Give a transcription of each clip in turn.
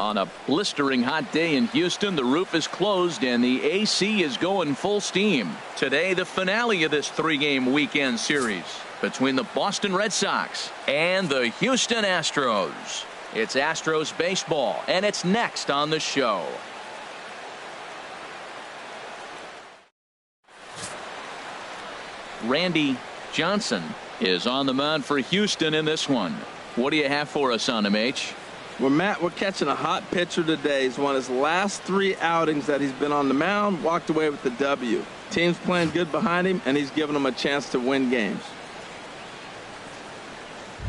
On a blistering hot day in Houston, the roof is closed and the AC is going full steam. Today, the finale of this 3-game weekend series between the Boston Red Sox and the Houston Astros. It's Astros baseball, and it's next on the show. Randy Johnson is on the mound for Houston in this one. What do you have for us on him, H? Well, Matt, we're catching a hot pitcher today. He's won his last 3 outings that he's been on the mound, walked away with the W. Team's playing good behind him, and he's giving them a chance to win games.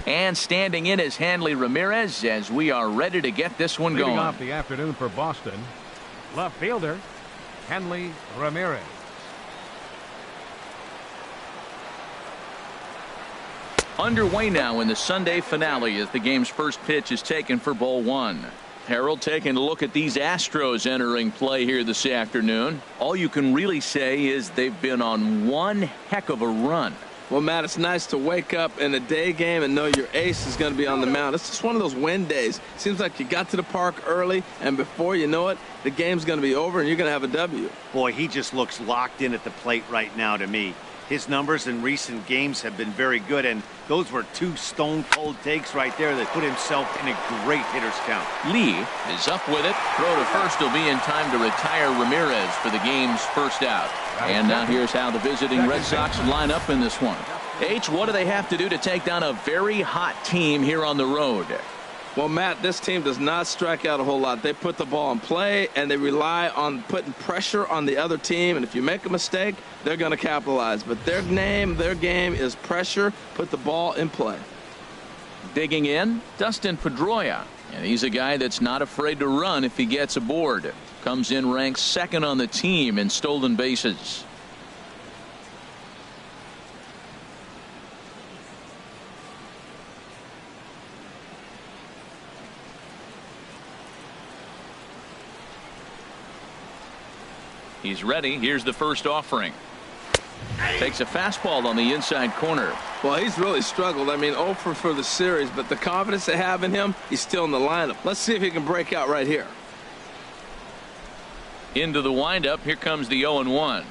And standing in is Hanley Ramirez as we are ready to get this one going. Leading off the afternoon for Boston, left fielder Hanley Ramirez. Underway now in the Sunday finale as the game's first pitch is taken for ball 1. Harold, taking a look at these Astros entering play here this afternoon. All you can really say is they've been on one heck of a run. Well, Matt, it's nice to wake up in a day game and know your ace is going to be on the mound. It's just one of those win days. Seems like you got to the park early, and before you know it, the game's going to be over and you're going to have a W. Boy, he just looks locked in at the plate right now to me. His numbers in recent games have been very good, and those were 2 stone-cold takes right there that put himself in a great hitter's count. Lee is up with it. Throw to first will be in time to retire Ramirez for the game's first out. And now here's how the visiting Red Sox line up in this one. H, what do they have to do to take down a very hot team here on the road? Well, Matt, this team does not strike out a whole lot. They put the ball in play, and they rely on putting pressure on the other team. And if you make a mistake, they're going to capitalize. But their game is pressure, put the ball in play. Digging in, Dustin Pedroia. And he's a guy that's not afraid to run if he gets aboard. Comes in ranked 2nd on the team in stolen bases. He's ready. Here's the first offering. Takes a fastball on the inside corner. Well, he's really struggled. I mean, 0 for the series, but the confidence they have in him, he's still in the lineup. Let's see if he can break out right here. Into the windup. Here comes the 0-1.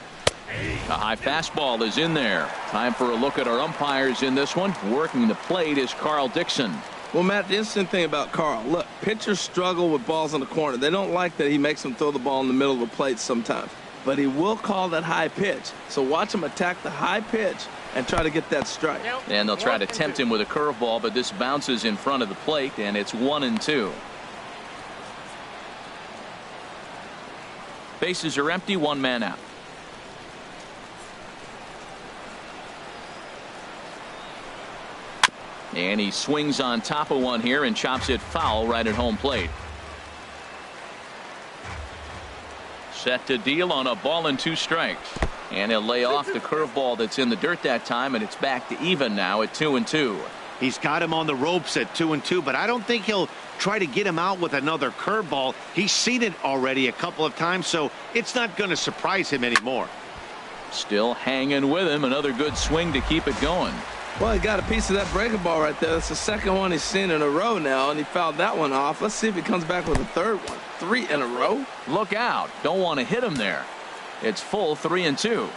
A high fastball is in there. Time for a look at our umpires in this one. Working the plate is Carl Dixon. Well, Matt, the interesting thing about Carl, look, pitchers struggle with balls in the corner. They don't like that he makes them throw the ball in the middle of the plate sometimes. But he will call that high pitch. So watch him attack the high pitch and try to get that strike. And they'll try to tempt him with a curveball, but this bounces in front of the plate, and it's 1-2. Bases are empty, 1 man out. And he swings on top of one here and chops it foul right at home plate. Set to deal on a ball and 2 strikes. And he'll lay off the curveball that's in the dirt that time, and it's back to even now at 2-2. He's got him on the ropes at 2-2, but I don't think he'll try to get him out with another curveball. He's seen it already a couple of times, so it's not going to surprise him anymore. Still hanging with him. Another good swing to keep it going. Well, he got a piece of that breaking ball right there. That's the 2nd one he's seen in a row now, and he fouled that one off. Let's see if he comes back with a 3rd one. 3 in a row. Look out. Don't want to hit him there. It's full 3-2.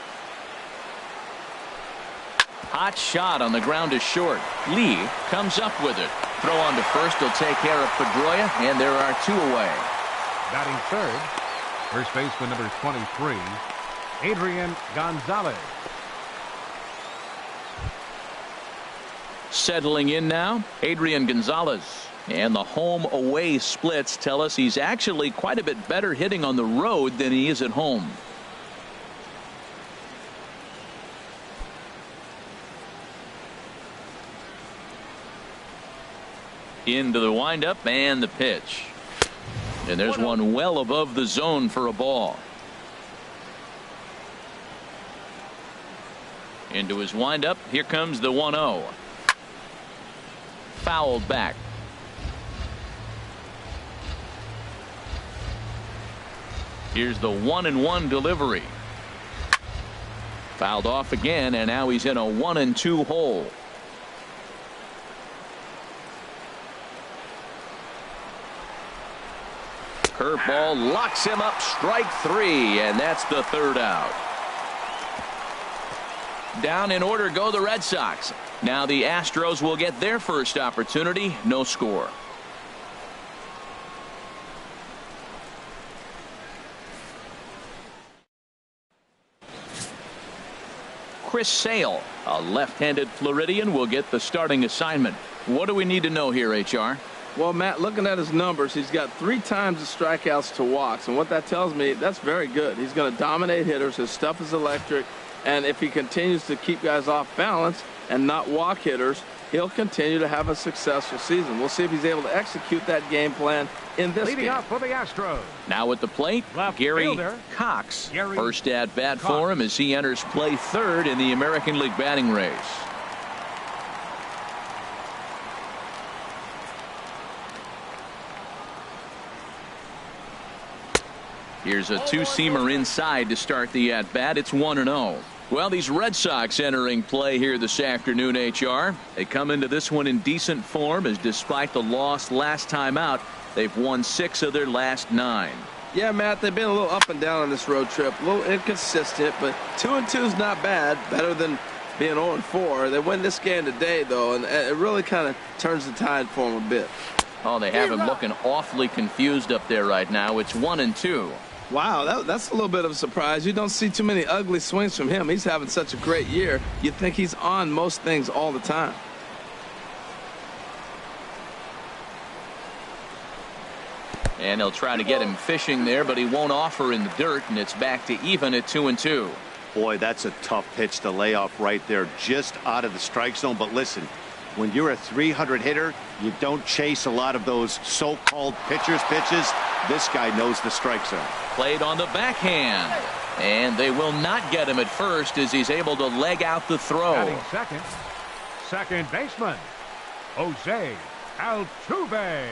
Hot shot on the ground is short. Lee comes up with it. Throw on to first will take care of Pedroia, and there are 2 away. Batting third, first baseman number 23, Adrian Gonzalez. Settling in now, Adrian Gonzalez. And the home-away splits tell us he's actually quite a bit better hitting on the road than he is at home. Into the windup and the pitch. And there's one well above the zone for a ball. Into his windup. Here comes the 1-0. Fouled back. Here's the 1-1 delivery. Fouled off again, and now he's in a 1-2 hole. Curveball locks him up, strike 3, and that's the 3rd out. Down in order go the Red Sox. Now the Astros will get their first opportunity. No score. Chris Sale, a left-handed Floridian, will get the starting assignment. What do we need to know here, HR? Well, Matt, looking at his numbers, he's got 3 times the strikeouts to walks. And what that tells me, that's very good. He's going to dominate hitters. His stuff is electric. And if he continues to keep guys off balance and not walk hitters, he'll continue to have a successful season. We'll see if he's able to execute that game plan in this Leading game. up for the Astros. Now at the plate, Left Gary fielder, Cox. Gary First at bat Cox. for him as he enters play 3rd in the American League batting race. Here's a two-seamer inside to start the at-bat. It's 1-0. Well, these Red Sox entering play here this afternoon, HR. They come into this one in decent form, as despite the loss last time out, they've won 6 of their last 9. Yeah, Matt, they've been a little up and down on this road trip, a little inconsistent, but 2-2 is not bad, better than being 0-4. They win this game today, though, and it really kind of turns the tide for them a bit. Oh, they have him looking awfully confused up there right now. It's 1-2. Wow, that's a little bit of a surprise. You don't see too many ugly swings from him. He's having such a great year. You'd think he's on most things all the time. And he'll try to get him fishing there, but he won't offer in the dirt, and it's back to even at 2-2. Boy, that's a tough pitch to lay off right there, just out of the strike zone. But listen, when you're a 300 hitter, you don't chase a lot of those so-called pitcher's pitches. This guy knows the strike zone. Played on the backhand, and they will not get him at first as he's able to leg out the throw. Batting second baseman, Jose Altuve.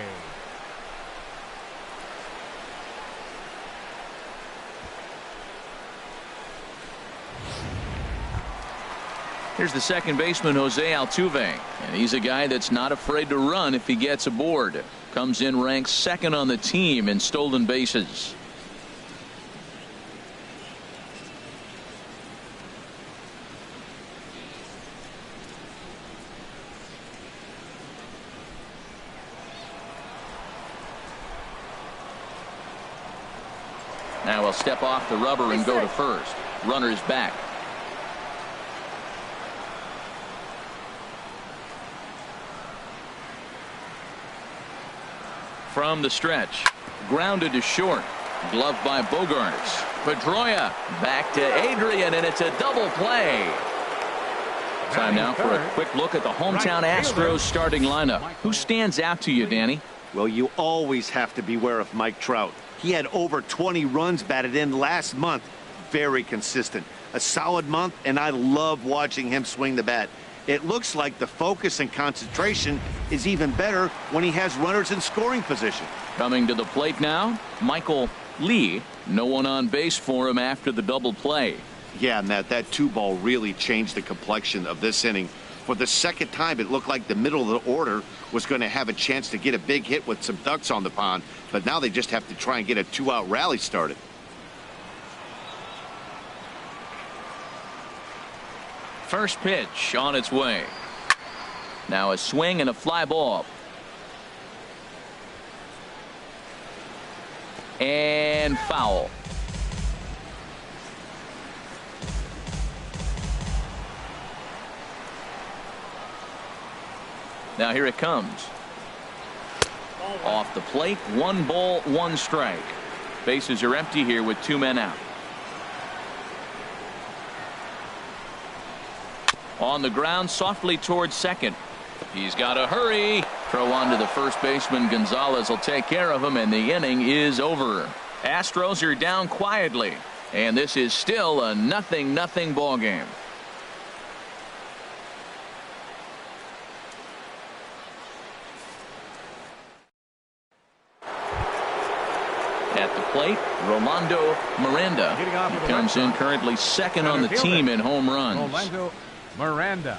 Here's the second baseman, Jose Altuve, and he's a guy that's not afraid to run if he gets aboard. Comes in ranked 2nd on the team in stolen bases. Now he'll step off the rubber and go to first. Runner's back. From the stretch, grounded to short, gloved by Bogarts. Pedroia back to Adrian, and it's a double play. Time now for a quick look at the hometown Astros starting lineup. Who stands out to you, Danny? Well, you always have to beware of Mike Trout. He had over 20 runs batted in last month. Very consistent. A solid month, and I love watching him swing the bat. It looks like the focus and concentration is even better when he has runners in scoring position. Coming to the plate now, Michael Lee. No one on base for him after the double play. Yeah, Matt, that 2-ball really changed the complexion of this inning. For the second time, it looked like the middle of the order was going to have a chance to get a big hit with some ducks on the pond, but now they just have to try and get a 2-out rally started. First pitch on its way. Now a swing and a fly ball. And foul. Now here it comes. Off the plate, 1 ball, 1 strike. Bases are empty here with 2 men out. On the ground, softly towards second. He's got to hurry. Throw on to the first baseman. Gonzalez will take care of him, and the inning is over. Astros are down quietly, and this is still a 0-0 ball game. At the plate, Rolando Miranda. He comes in currently 2nd on the team in home runs. Rolando Miranda.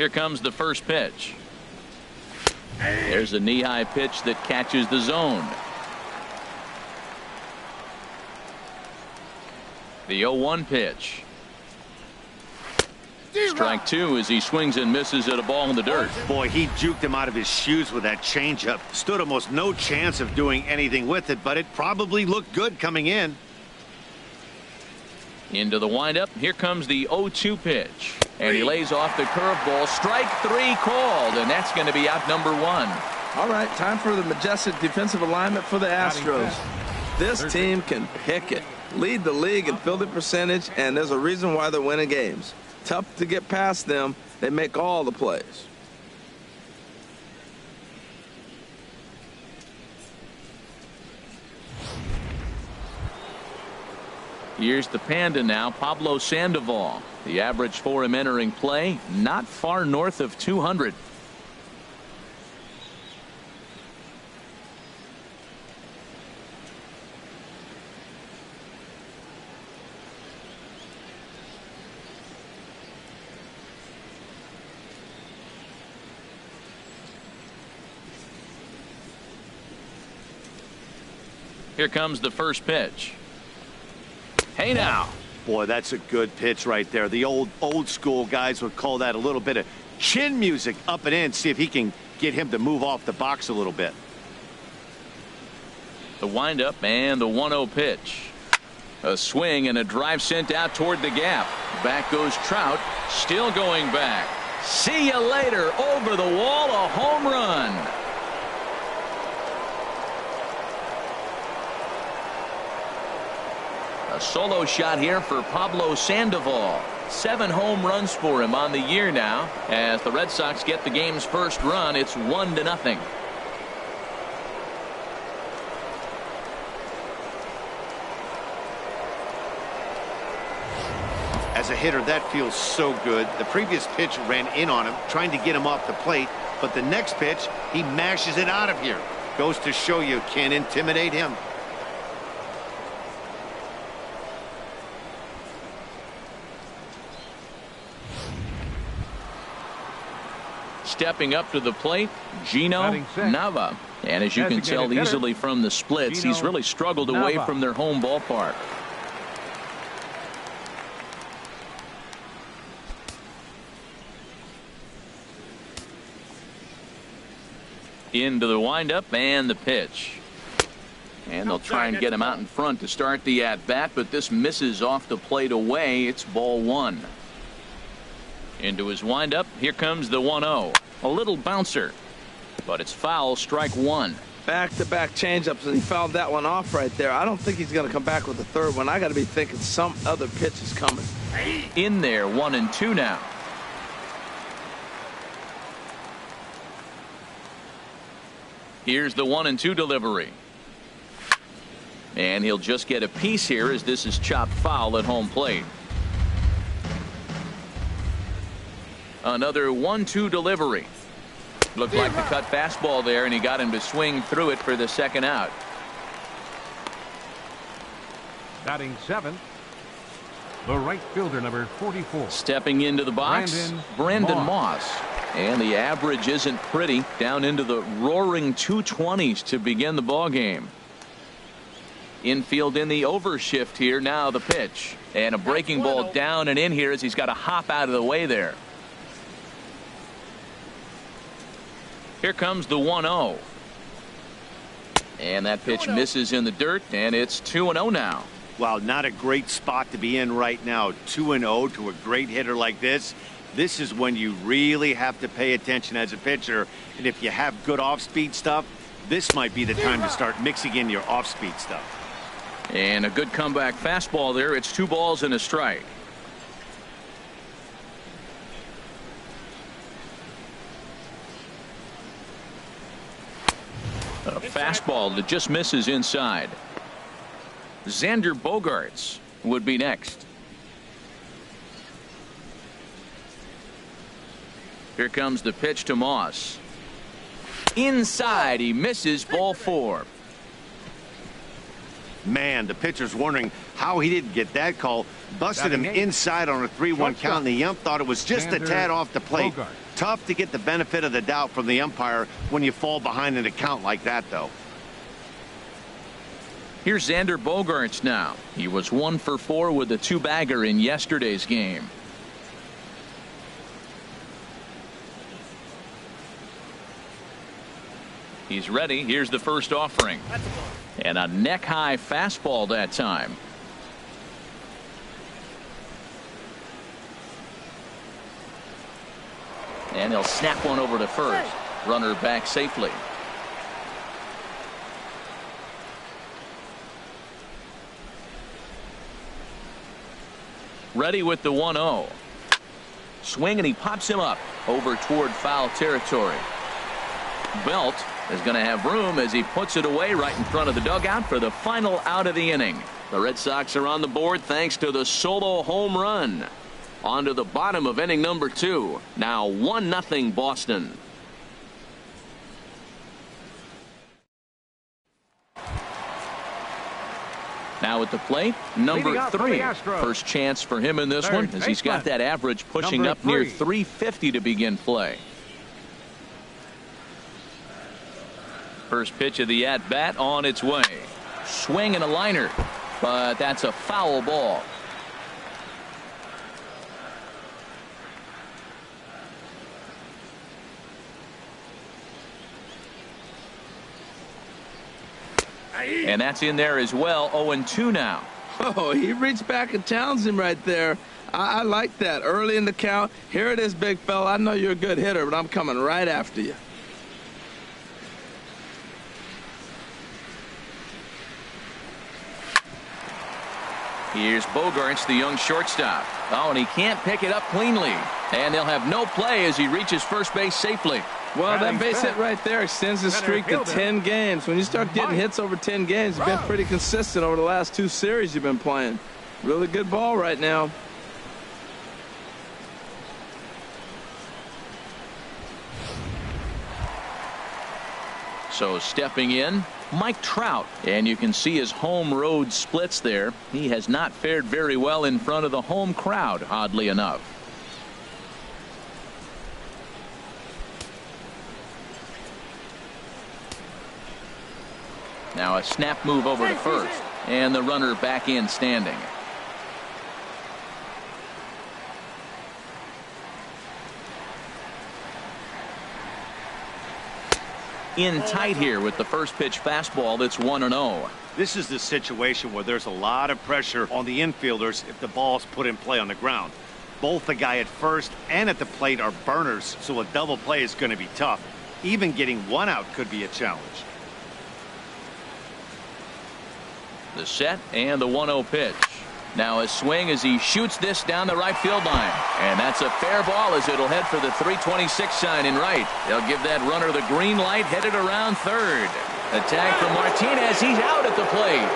Here comes the first pitch. There's a knee-high pitch that catches the zone. The 0-1 pitch. Strike two as he swings and misses at a ball in the dirt. Boy, he juked him out of his shoes with that changeup. Stood almost no chance of doing anything with it, but it probably looked good coming in. Into the windup. Here comes the 0-2 pitch. And he lays off the curveball. Strike three called, and that's going to be out number one. All right, time for the majestic defensive alignment for the Astros. This team can pick it. Lead the league in fielding percentage, and there's a reason why they're winning games. Tough to get past them. They make all the plays. Here's the Panda now, Pablo Sandoval. The average for him entering play, not far north of 200. Here comes the first pitch. Hey now. Boy, that's a good pitch right there. The old school guys would call that a little bit of chin music up and in. See if he can get him to move off the box a little bit. The windup and the 1-0 pitch. A swing and a drive sent out toward the gap. Back goes Trout, still going back. See you later. Over the wall, a home run. A solo shot here for Pablo Sandoval. 7 home runs for him on the year now. As the Red Sox get the game's first run, it's 1-0. As a hitter, that feels so good. The previous pitch ran in on him, trying to get him off the plate. But the next pitch, he mashes it out of here. Goes to show you can't intimidate him. Stepping up to the plate, Gino Nava. And as you can tell easily from the splits, he's really struggled away from their home ballpark. Into the windup and the pitch. And they'll try and get him out in front to start the at-bat, but this misses off the plate away. It's ball one. Into his windup. Here comes the 1-0. A little bouncer, but it's foul. Strike one. Back-to-back changeups, and he fouled that one off right there. I don't think he's going to come back with the third one. I got to be thinking some other pitch is coming. In there, 1-2 now. Here's the 1-2 delivery. And he'll just get a piece here as this is chopped foul at home plate. Another 1-2 delivery. Looked like the cut fastball there, and he got him to swing through it for the second out. Batting 7th, the right fielder, number 44. Stepping into the box, Brandon Moss. And the average isn't pretty, down into the roaring 220s to begin the ball game. Infield in the overshift here. Now the pitch, and a breaking ball down and in here as he's got to hop out of the way there. Here comes the 1-0. And that pitch misses in the dirt, and it's 2-0 now. Wow, not a great spot to be in right now. 2-0 to a great hitter like this. This is when you really have to pay attention as a pitcher. And if you have good off-speed stuff, this might be the time to start mixing in your off-speed stuff. And a good comeback fastball there. It's 2 balls and a strike. A fastball that just misses inside. Xander Bogaerts would be next. Here comes the pitch to Moss. Inside, he misses, ball 4. Man, the pitcher's wondering how he didn't get that call. Busted him inside on a 3-1 count, and the ump thought it was just a tad off the plate. Tough to get the benefit of the doubt from the umpire when you fall behind in a count like that, though. Here's Xander Bogaerts now. He was 1 for 4 with a 2-bagger in yesterday's game. He's ready. Here's the first offering. And a neck-high fastball that time. And he'll snap one over to first. Runner back safely. Ready with the 1-0. Swing, and he pops him up over toward foul territory. Belt is going to have room as he puts it away right in front of the dugout for the final out of the inning. The Red Sox are on the board thanks to the solo home run. On to the bottom of inning number 2. Now 1-0 Boston. Now at the plate, number 3. First chance for him in this one as he's got that average pushing up near 350 to begin play. First pitch of the at-bat on its way. Swing and a liner, but that's a foul ball. And that's in there as well. 0-2 now. Oh, he reached back and challenged him right there. I like that. Early in the count. Here it is, big fella. I know you're a good hitter, but I'm coming right after you. Here's Bogaerts, the young shortstop. Oh, and he can't pick it up cleanly. And they'll have no play as he reaches first base safely. Well, that base hit right there extends the streak to 10 games. When you start getting hits over 10 games, you've been pretty consistent over the last 2 series you've been playing. Really good ball right now. So stepping in, Mike Trout, and you can see his home road splits there. He has not fared very well in front of the home crowd, oddly enough. Now a snap move over to first, and the runner back in standing. In tight here with the first pitch fastball that's 1-0. This is the situation where there's a lot of pressure on the infielders if the ball's put in play on the ground. Both the guy at first and at the plate are burners, so a double play is going to be tough. Even getting one out could be a challenge. The set and the 1-0 pitch. Now a swing as he shoots this down the right field line. And that's a fair ball as it'll head for the 326 sign in right. They'll give that runner the green light, headed around third. A tag from Martinez. He's out at the plate.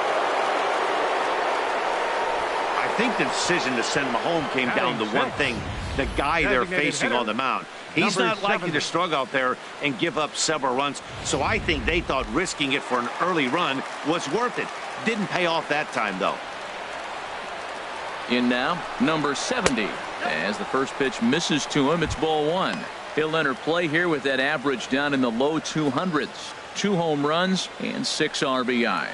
I think the decision to send him home came down to one thing: the guy they're facing on the mound. He's not likely to struggle out there and give up several runs, so I think they thought risking it for an early run was worth it. Didn't pay off that time, though. In now, number 70. As the first pitch misses to him, it's ball 1. He'll enter play here with that average down in the low 200s. 2 home runs and 6 RBIs.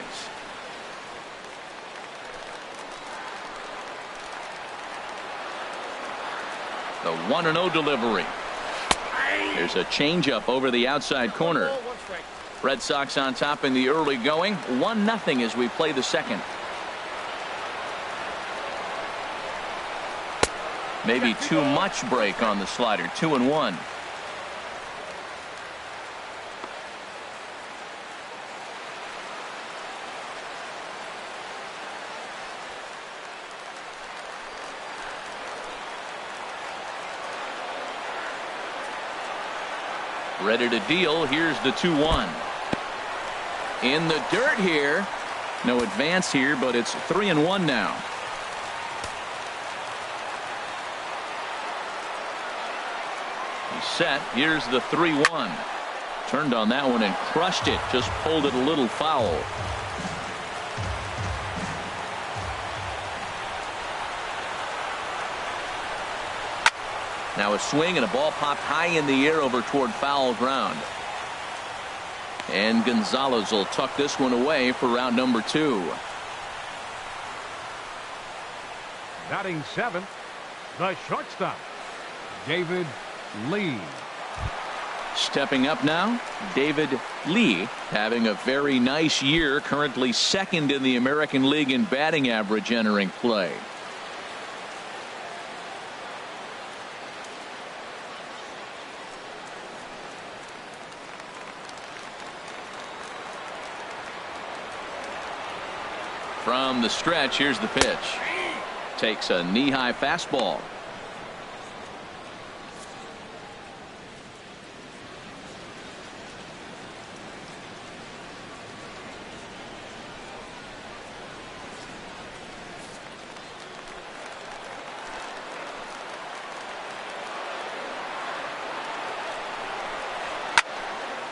The 1-0 delivery. There's a changeup over the outside corner. Red Sox on top in the early going. 1-0 as we play the second. Maybe too much break on the slider. 2-1. Ready to deal. Here's the 2-1. In the dirt here. No advance here, but it's 3-1 now. He's set. Here's the 3-1. Turned on that one and crushed it. Just pulled it a little foul. Now a swing and a ball popped high in the air over toward foul ground. And Gonzalez will tuck this one away for round number 2. Batting 7th, the shortstop, David Lee. Stepping up now, David Lee, having a very nice year, currently 2nd in the American League in batting average entering play. From the stretch, here's the pitch. Takes a knee-high fastball.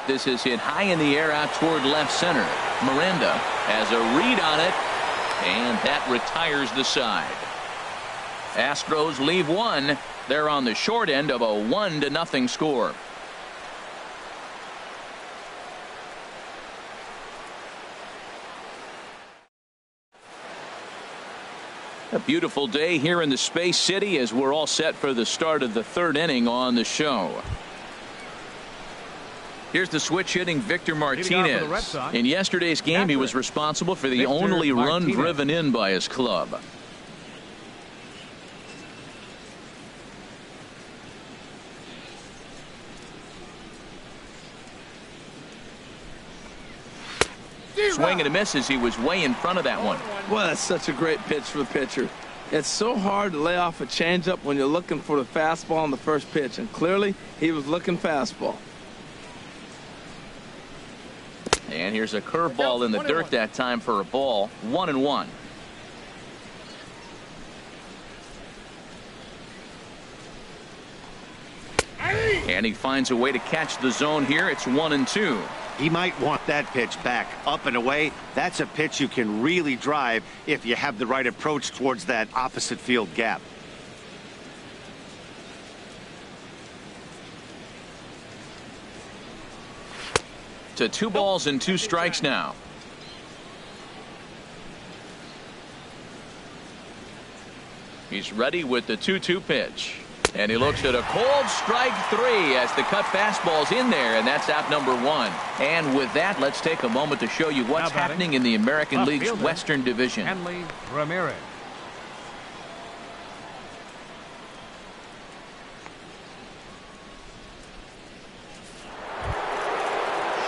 This is hit high in the air out toward left center. Miranda has a read on it, and that retires the side. Astros leave one. They're on the short end of a 1-0 score. A beautiful day here in the Space City as we're all set for the start of the 3rd inning on the show. Here's the switch hitting Victor Martinez. In yesterday's game, he was responsible for the only run driven in by his club. Swing and a miss as he was way in front of that one. Well, that's such a great pitch for the pitcher. It's so hard to lay off a changeup when you're looking for the fastball on the first pitch, and clearly he was looking fastball. And here's a curveball in the dirt that time for a ball. 1-1. And he finds a way to catch the zone here. It's 1-2. He might want that pitch back up and away. That's a pitch you can really drive if you have the right approach towards that opposite field gap. To 2 balls and 2 strikes now. He's ready with the 2-2 pitch. And he looks at a cold strike 3 as the cut fastball's in there, and that's out number 1. And with that, let's take a moment to show you what's happening in the American League's Western Division. Hanley Ramirez.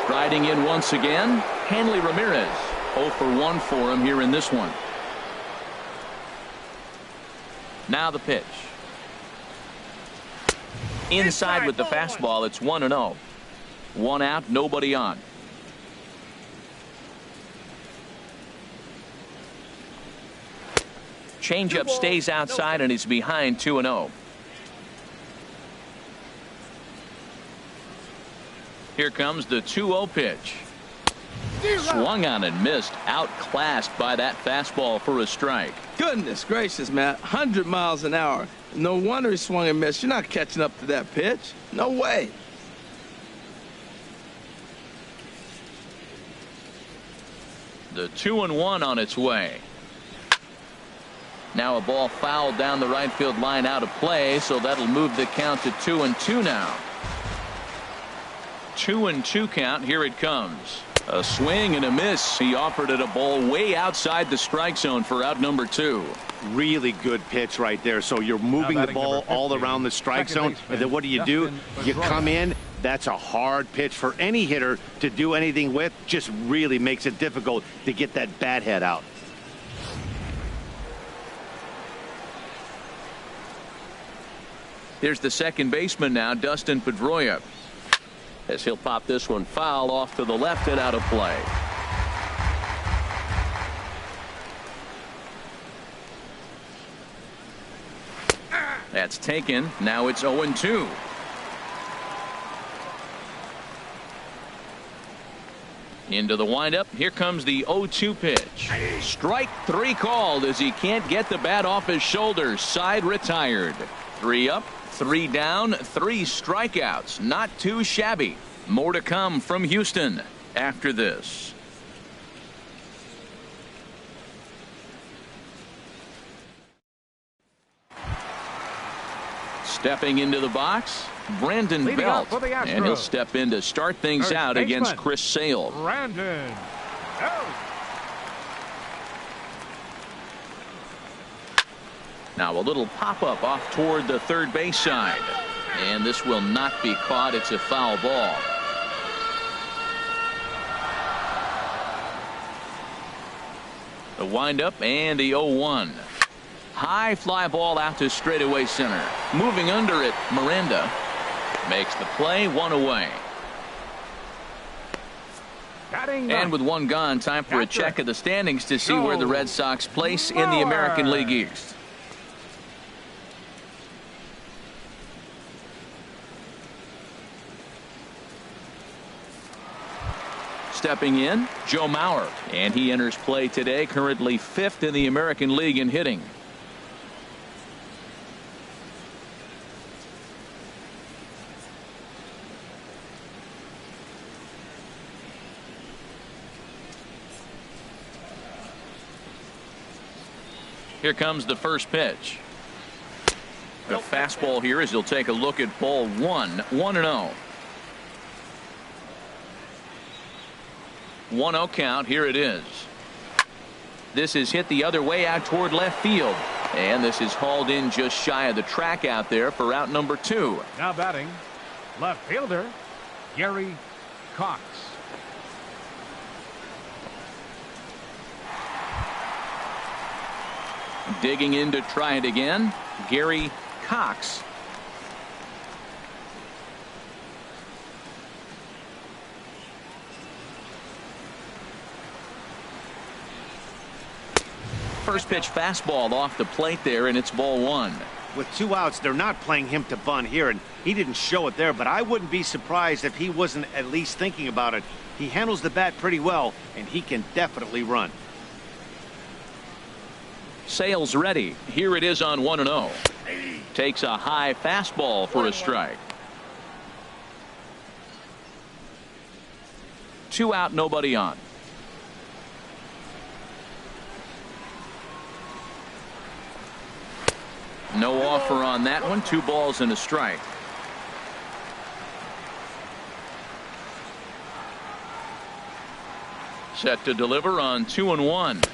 Striding in once again, Hanley Ramirez. 0 for 1 for him here in this one. Now the pitch. Inside with the fastball, it's 1-0. 1 out, nobody on. Changeup stays outside and he's behind 2-0. Here comes the 2-0 pitch. Swung on and missed. Outclassed by that fastball for a strike. Goodness gracious, Matt. 100 miles an hour. No wonder he swung and missed. You're not catching up to that pitch. No way. The 2-1 on its way. Now a ball fouled down the right field line out of play, so that'll move the count to 2-2 now. 2-2 count. Here it comes. A swing and a miss. He offered it a ball way outside the strike zone for out number 2. Really good pitch right there. So you're moving the ball all around the strike zone, and then what do? You come in. That's a hard pitch for any hitter to do anything with. Just really makes it difficult to get that bat head out. Here's the second baseman now, Dustin Pedroia, as he'll pop this one foul off to the left and out of play. That's taken. Now it's 0-2. Into the windup. Here comes the 0-2 pitch. Strike 3 called as he can't get the bat off his shoulders. Side retired. 3 up, 3 down, 3 strikeouts. Not too shabby. More to come from Houston after this. Stepping into the box, Brandon Leading Belt, for the Astros, and he'll step in to start things first out baseman, against Chris Sale. Brandon Belt. Now a little pop-up off toward the third base side, and this will not be caught. It's a foul ball. The windup and the 0-1. High fly ball out to straightaway center. Moving under it, Miranda makes the play, 1 away. And with 1 gone, time for a check of the standings to see where the Red Sox place in the American League East. Stepping in, Joe Mauer, and he enters play today, currently 5th in the American League in hitting. Here comes the first pitch. The fastball here as he'll take a look at ball 1, 1-0. 1-0 count. Here it is. This is hit the other way out toward left field, and this is hauled in just shy of the track out there for out number 2. Now batting, left fielder Gary Cox. Digging in to try it again, Gary Cox. First pitch fastball off the plate there, and it's ball 1. With 2 outs, they're not playing him to bunt here, and he didn't show it there, but I wouldn't be surprised if he wasn't at least thinking about it. He handles the bat pretty well, and he can definitely run. Sale's ready. Here it is on 1-0. Takes a high fastball for a strike. 2 out, nobody on. No offer on that one. 2 balls and a strike. Set to deliver on 2-1.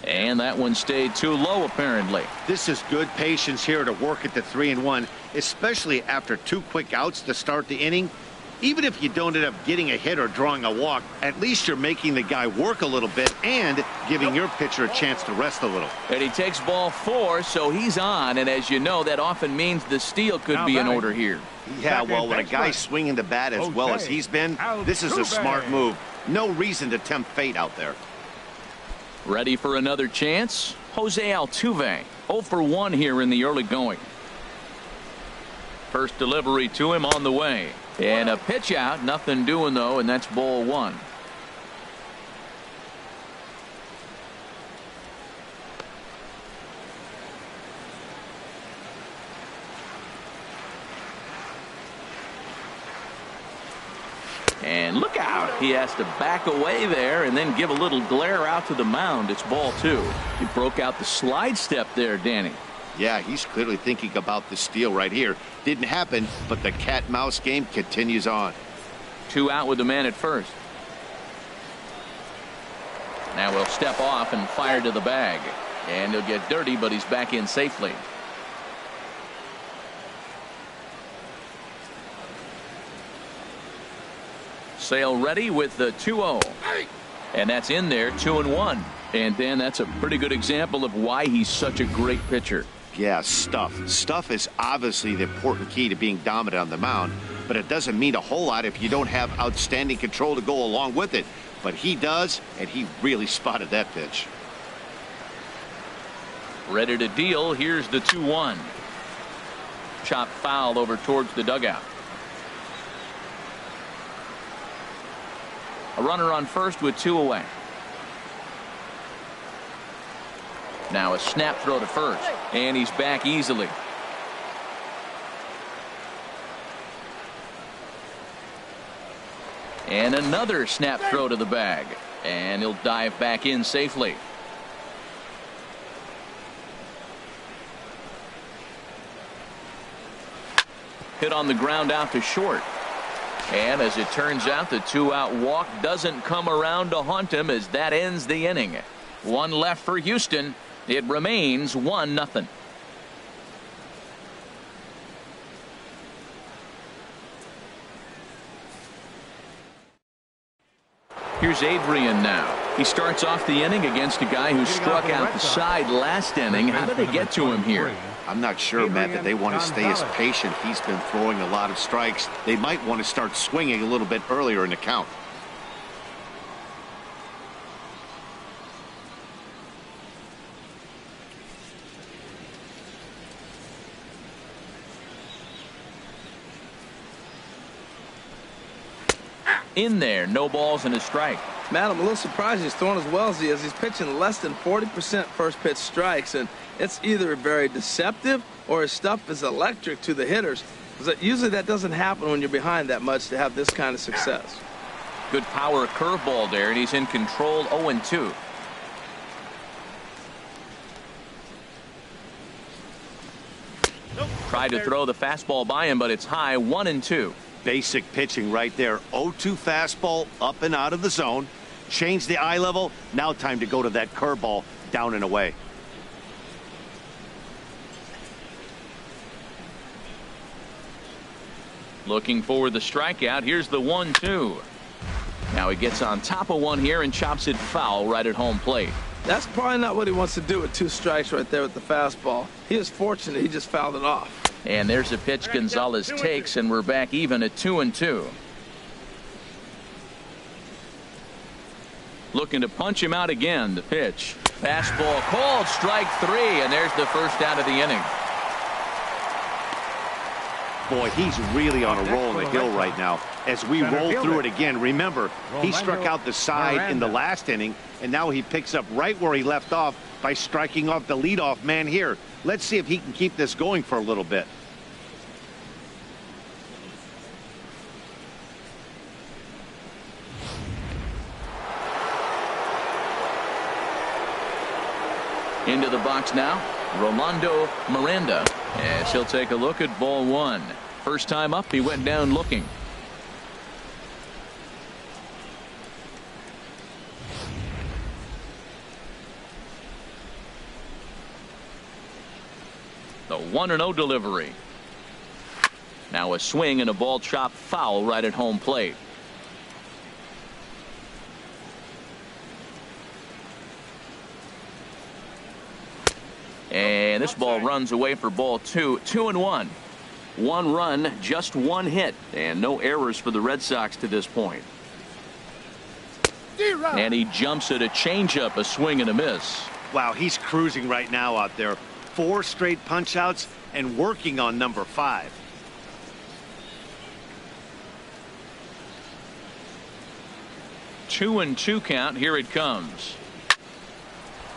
And that one stayed too low, apparently. This is good patience here to work at the 3-1, especially after 2 quick outs to start the inning. Even if you don't end up getting a hit or drawing a walk, at least you're making the guy work a little bit and giving your pitcher a chance to rest a little. And he takes ball 4, so he's on. And as you know, that often means the steal could be in order here. Yeah, well, when a guy's swinging the bat as well as he's been, this is a smart move. No reason to tempt fate out there. Ready for another chance? Jose Altuve, 0 for 1 here in the early going. First delivery to him on the way. And a pitch out, nothing doing though, and that's ball 1. And look out. He has to back away there and then give a little glare out to the mound. It's ball 2. He broke out the slide step there, Danny. Yeah, he's clearly thinking about the steal right here. Didn't happen, but the cat-mouse game continues on. 2 out with the man at first. Now he'll step off and fire to the bag. And he'll get dirty, but he's back in safely. Sale ready with the 2-0. And that's in there, 2-1. And Dan, that's a pretty good example of why he's such a great pitcher. Yeah, stuff. Stuff is obviously the important key to being dominant on the mound, but it doesn't mean a whole lot if you don't have outstanding control to go along with it. But he does, and he really spotted that pitch. Ready to deal. Here's the 2-1. Chop foul over towards the dugout. A runner on first with 2 away. Now a snap throw to first, and he's back easily. And another snap throw to the bag, and he'll dive back in safely. Hit on the ground out to short. And as it turns out, the 2-out walk doesn't come around to haunt him as that ends the inning. 1 left for Houston. It remains 1-0. Here's Adrian now. He starts off the inning against a guy who struck out the side last inning. How did they get to him here? I'm not sure, Matt, that they want to stay as patient. He's been throwing a lot of strikes. They might want to start swinging a little bit earlier in the count. In there, no balls and a strike. Matt, I'm a little surprised he's throwing as well as he is. He's pitching less than 40% first pitch strikes, and it's either very deceptive or his stuff is electric to the hitters. Because usually that doesn't happen when you're behind that much to have this kind of success. Good power curveball there, and he's in control. 0-2. Tried to throw the fastball by him, but it's high. 1-2. Basic pitching right there. 0-2 fastball up and out of the zone. Change the eye level. Now time to go to that curveball down and away. Looking for the strikeout. Here's the 1-2. Now he gets on top of one here and chops it foul right at home plate. That's probably not what he wants to do with 2 strikes right there with the fastball. He is fortunate he just fouled it off. And there's a pitch Gonzalez takes, and we're back even at 2-2. Looking to punch him out again. The pitch. Fastball called, strike 3, and there's the first out of the inning. Boy, he's really on a roll in the hill right now. As we roll through it again, remember, he struck out the side in the last inning, and now he picks up right where he left off by striking off the leadoff man here. Let's see if he can keep this going for a little bit. Into the box now, Rolando Miranda, as he'll take a look at ball 1. First time up, he went down looking. The 1-0 delivery. Now a swing and a ball chopped foul right at home plate. And this ball runs away for ball 2. 2-1. 1 run, just 1 hit, and no errors for the Red Sox to this point. And he jumps at a changeup, a swing and a miss. Wow, he's cruising right now out there. 4 straight punch outs and working on number 5. 2-2 count. Here it comes.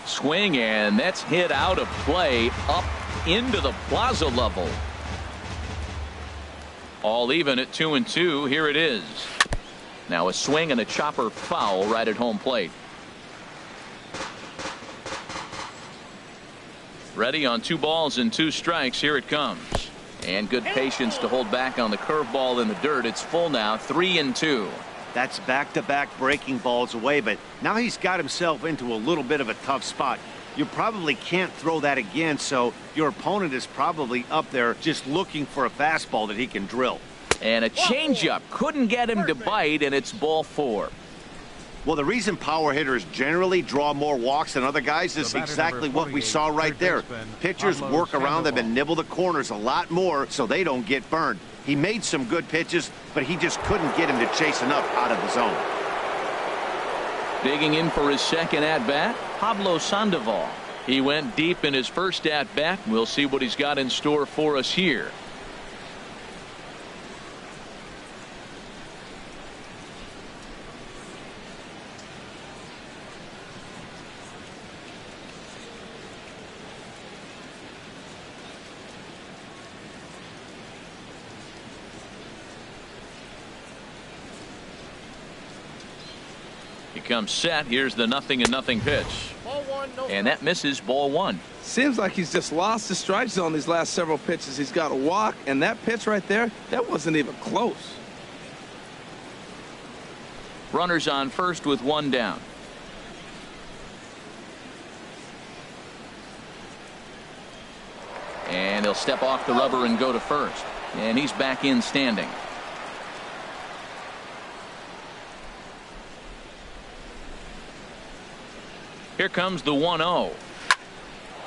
Swing, and that's hit out of play up into the plaza level. All even at 2-2. Here it is. Now a swing and a chopper foul right at home plate. Ready on 2 balls and 2 strikes. Here it comes. And good patience to hold back on the curveball in the dirt. It's full now. 3-2. That's back-to-back breaking balls away, but now he's got himself into a little bit of a tough spot. You probably can't throw that again, so your opponent is probably up there just looking for a fastball that he can drill. And a changeup couldn't get him to bite, and it's ball 4. Well, the reason power hitters generally draw more walks than other guys is exactly what we saw right there. Pitchers work around them and nibble the corners a lot more so they don't get burned. He made some good pitches, but he just couldn't get him to chase enough out of the zone. Digging in for his second at-bat, Pablo Sandoval. He went deep in his first at-bat. We'll see what he's got in store for us here. comes set. Here's the 0-0 pitch. And that misses, ball one. Seems like he's just lost the strike zone these last several pitches. He's got a walk, and that pitch right there, that wasn't even close. Runners on first with one down. And he'll step off the rubber and go to first. And he's back in standing. Here comes the 1-0.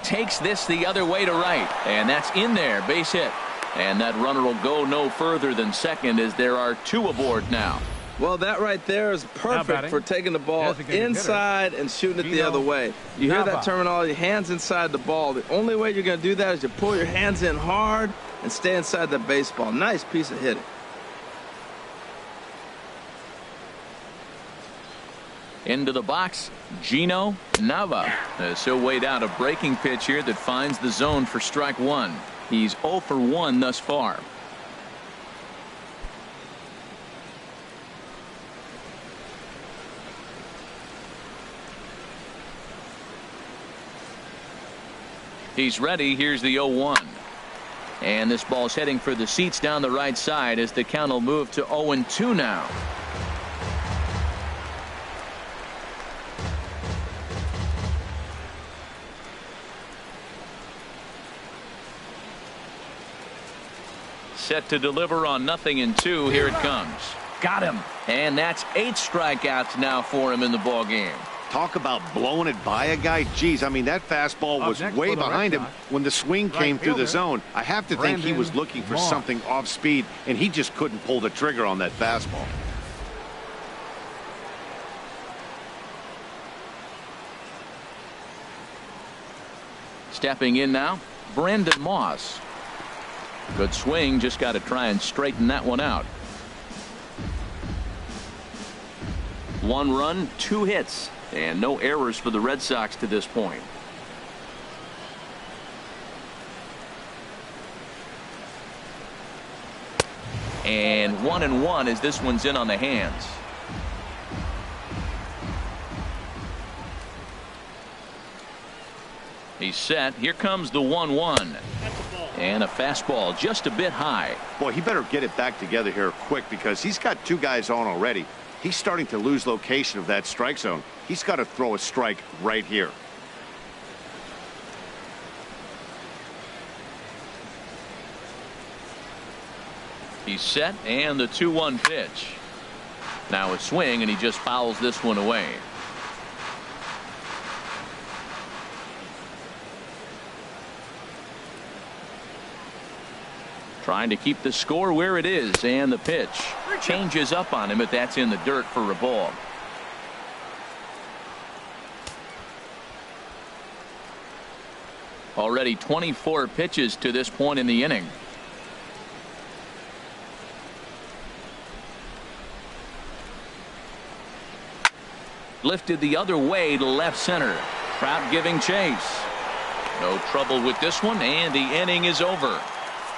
Takes this the other way to right. And that's in there. Base hit. And that runner will go no further than second as there are two aboard now. Well, that right there is perfect for taking the ball inside and shooting it the other way. You hear that terminology, hands inside the ball. The only way you're going to do that is to pull your hands in hard and stay inside the baseball. Nice piece of hitting. Into the box, Gino Nava. So weighed out a breaking pitch here that finds the zone for strike one. He's 0 for 1 thus far. He's ready. Here's the 0-1. And this ball's heading for the seats down the right side as the count will move to 0-2 now. Set to deliver on 0-2. Here it comes. Got him. And that's 8 strikeouts now for him in the ball game. Talk about blowing it by a guy. Geez, I mean, that fastball was way behind him when the swing came through the zone. I have to think he was looking for something off speed, and he just couldn't pull the trigger on that fastball. Stepping in now, Brandon Moss. Good swing, just got to try and straighten that one out. 1 run, 2 hits, and no errors for the Red Sox to this point. And 1-1 as this one's in on the hands. He's set. Here comes the 1-1. And a fastball just a bit high. Boy, he better get it back together here quick because he's got 2 guys on already. He's starting to lose location of that strike zone. He's got to throw a strike right here. He's set, and the 2-1 pitch. Now a swing, and he just fouls this one away. Trying to keep the score where it is, and the pitch changes up on him, but that's in the dirt for a ball. Already 24 pitches to this point in the inning. Lifted the other way to left center. Trout giving chase. No trouble with this one, and the inning is over.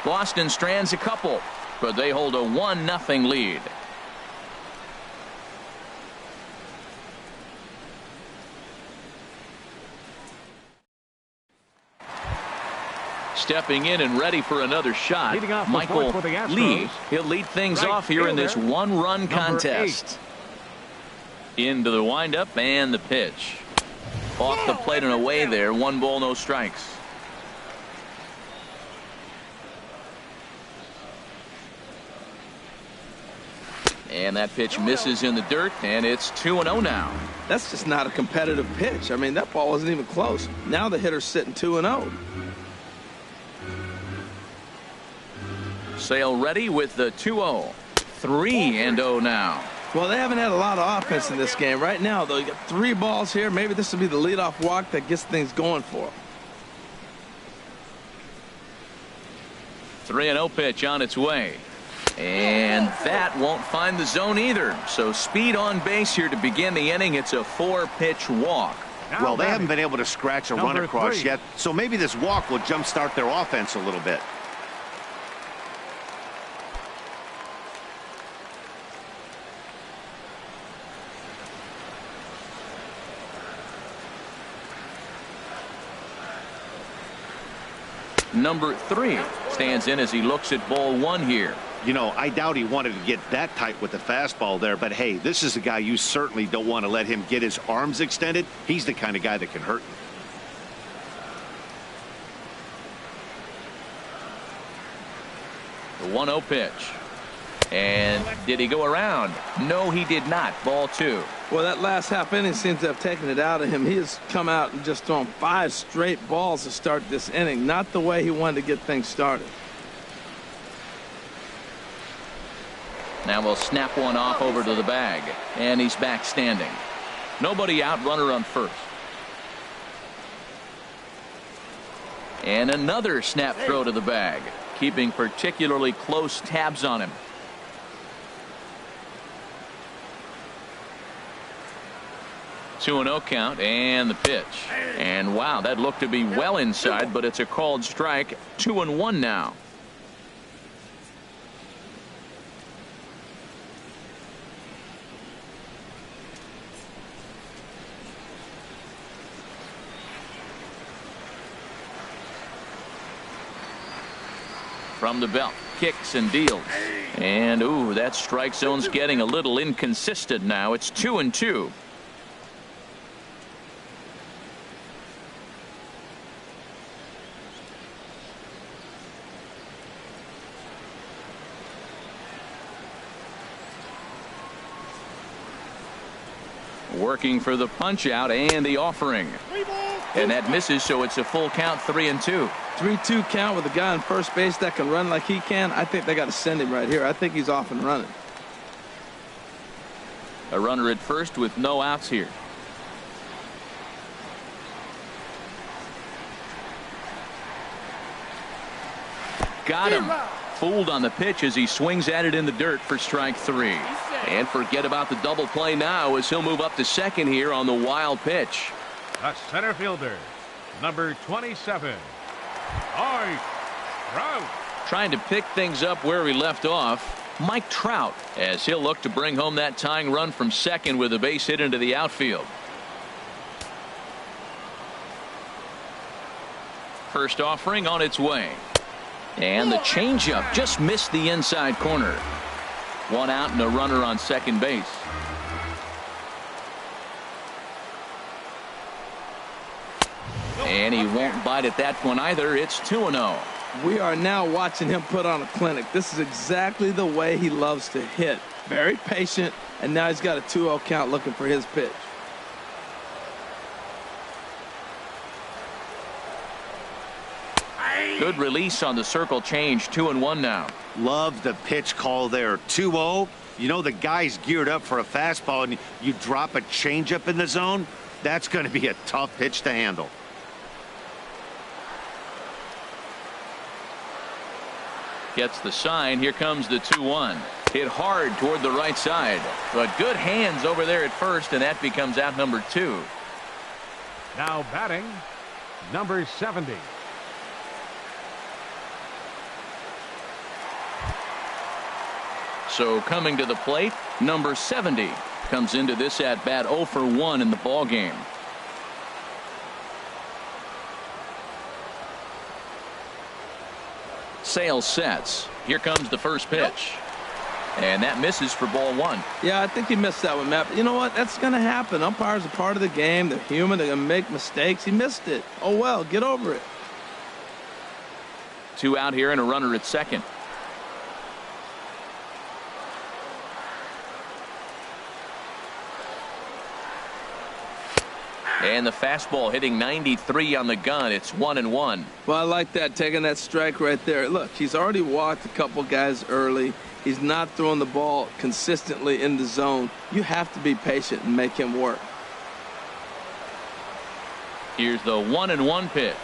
Boston strands a couple, but they hold a 1-0 lead. Stepping in and ready for another shot, Michael Lee. He'll lead things off here in this 1-run contest. Into the windup and the pitch. Off the plate and away there. 1 ball, no strikes. And that pitch misses in the dirt, and it's 2-0 now. That's just not a competitive pitch. I mean, that ball wasn't even close. Now the hitter's sitting 2-0. Sale ready with the 2-0. 3-0 now. Well, they haven't had a lot of offense in this game. Right now, though, you got 3 balls here. Maybe this will be the leadoff walk that gets things going for them. 3-0 pitch on its way. And that won't find the zone either. So speed on base here to begin the inning. It's a 4-pitch walk. Well, they haven't been able to scratch a run across yet, so maybe this walk will jumpstart their offense a little bit. Number 3 stands in as he looks at ball 1 here. You know, I doubt he wanted to get that tight with the fastball there, but hey, this is a guy you certainly don't want to let him get his arms extended. He's the kind of guy that can hurt you. The 1-0 pitch. And did he go around? No, he did not. Ball 2. Well, that last half inning seems to have taken it out of him. He has come out and just thrown 5 straight balls to start this inning. Not the way he wanted to get things started. Now we'll snap one off over to the bag. And he's back standing. Nobody out, runner on first. And another snap throw to the bag, keeping particularly close tabs on him. 2-0 count and the pitch. And wow, that looked to be well inside, but it's a called strike. 2-1 now. From the belt, kicks and deals. And ooh, that strike zone's getting a little inconsistent now. It's 2-2. Working for the punch out and the offering. And that misses, so it's a full count. 3-2. 3-2 count with a guy on first base that can run like he can. I think they got to send him right here. I think he's off and running. A runner at first with no outs here. Got him. Fooled on the pitch as he swings at it in the dirt for strike 3. And forget about the double play now as he'll move up to second here on the wild pitch. The center fielder, number 27, Mike Trout. Trying to pick things up where we left off, Mike Trout, as he'll look to bring home that tying run from second with a base hit into the outfield. First offering on its way. And the changeup just missed the inside corner. 1 out and a runner on second base. And he won't bite at that one either. It's 2-0. We are now watching him put on a clinic. This is exactly the way he loves to hit. Very patient, and now he's got a 2-0 count looking for his pitch. Good release on the circle change. 2-1 now. Love the pitch call there. 2-0. You know the guy's geared up for a fastball, and you drop a changeup in the zone. That's going to be a tough pitch to handle. Gets the sign. Here comes the 2-1. Hit hard toward the right side, but good hands over there at first, and that becomes out number 2. Now batting, number 70. So coming to the plate, number 70 comes into this at bat 0 for 1 in the ball game. Sale sets. Here comes the first pitch. And that misses for ball 1. Yeah, I think he missed that one, Matt. But you know what? That's going to happen. Umpires are part of the game. They're human. They're going to make mistakes. He missed it. Oh, well, get over it. 2 out here and a runner at second. And the fastball hitting 93 on the gun. It's 1-1. Well, I like that, taking that strike right there. Look, he's already walked a couple guys early. He's not throwing the ball consistently in the zone. You have to be patient and make him work. Here's the 1-1 pitch.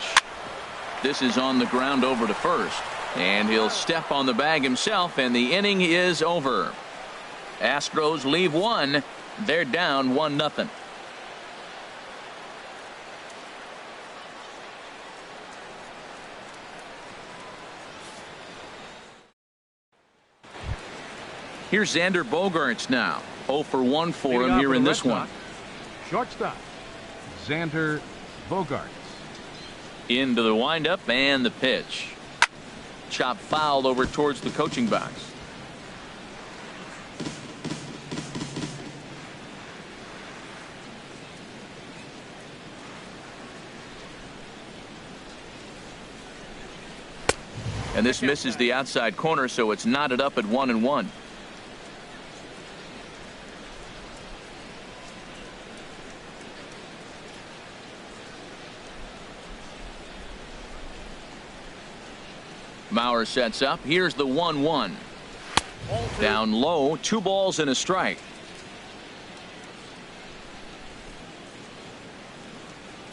This is on the ground over to first. And he'll step on the bag himself, and the inning is over. Astros leave 1. They're down 1-0. Here's Xander Bogaerts now. 0 for 1 for him here in this one. Shortstop, Xander Bogaerts. Into the windup and the pitch. Chop foul over towards the coaching box. And this misses the outside corner, so it's knotted up at 1-1. Mauer sets up. Here's the 1-1. Down low, 2 balls and a strike.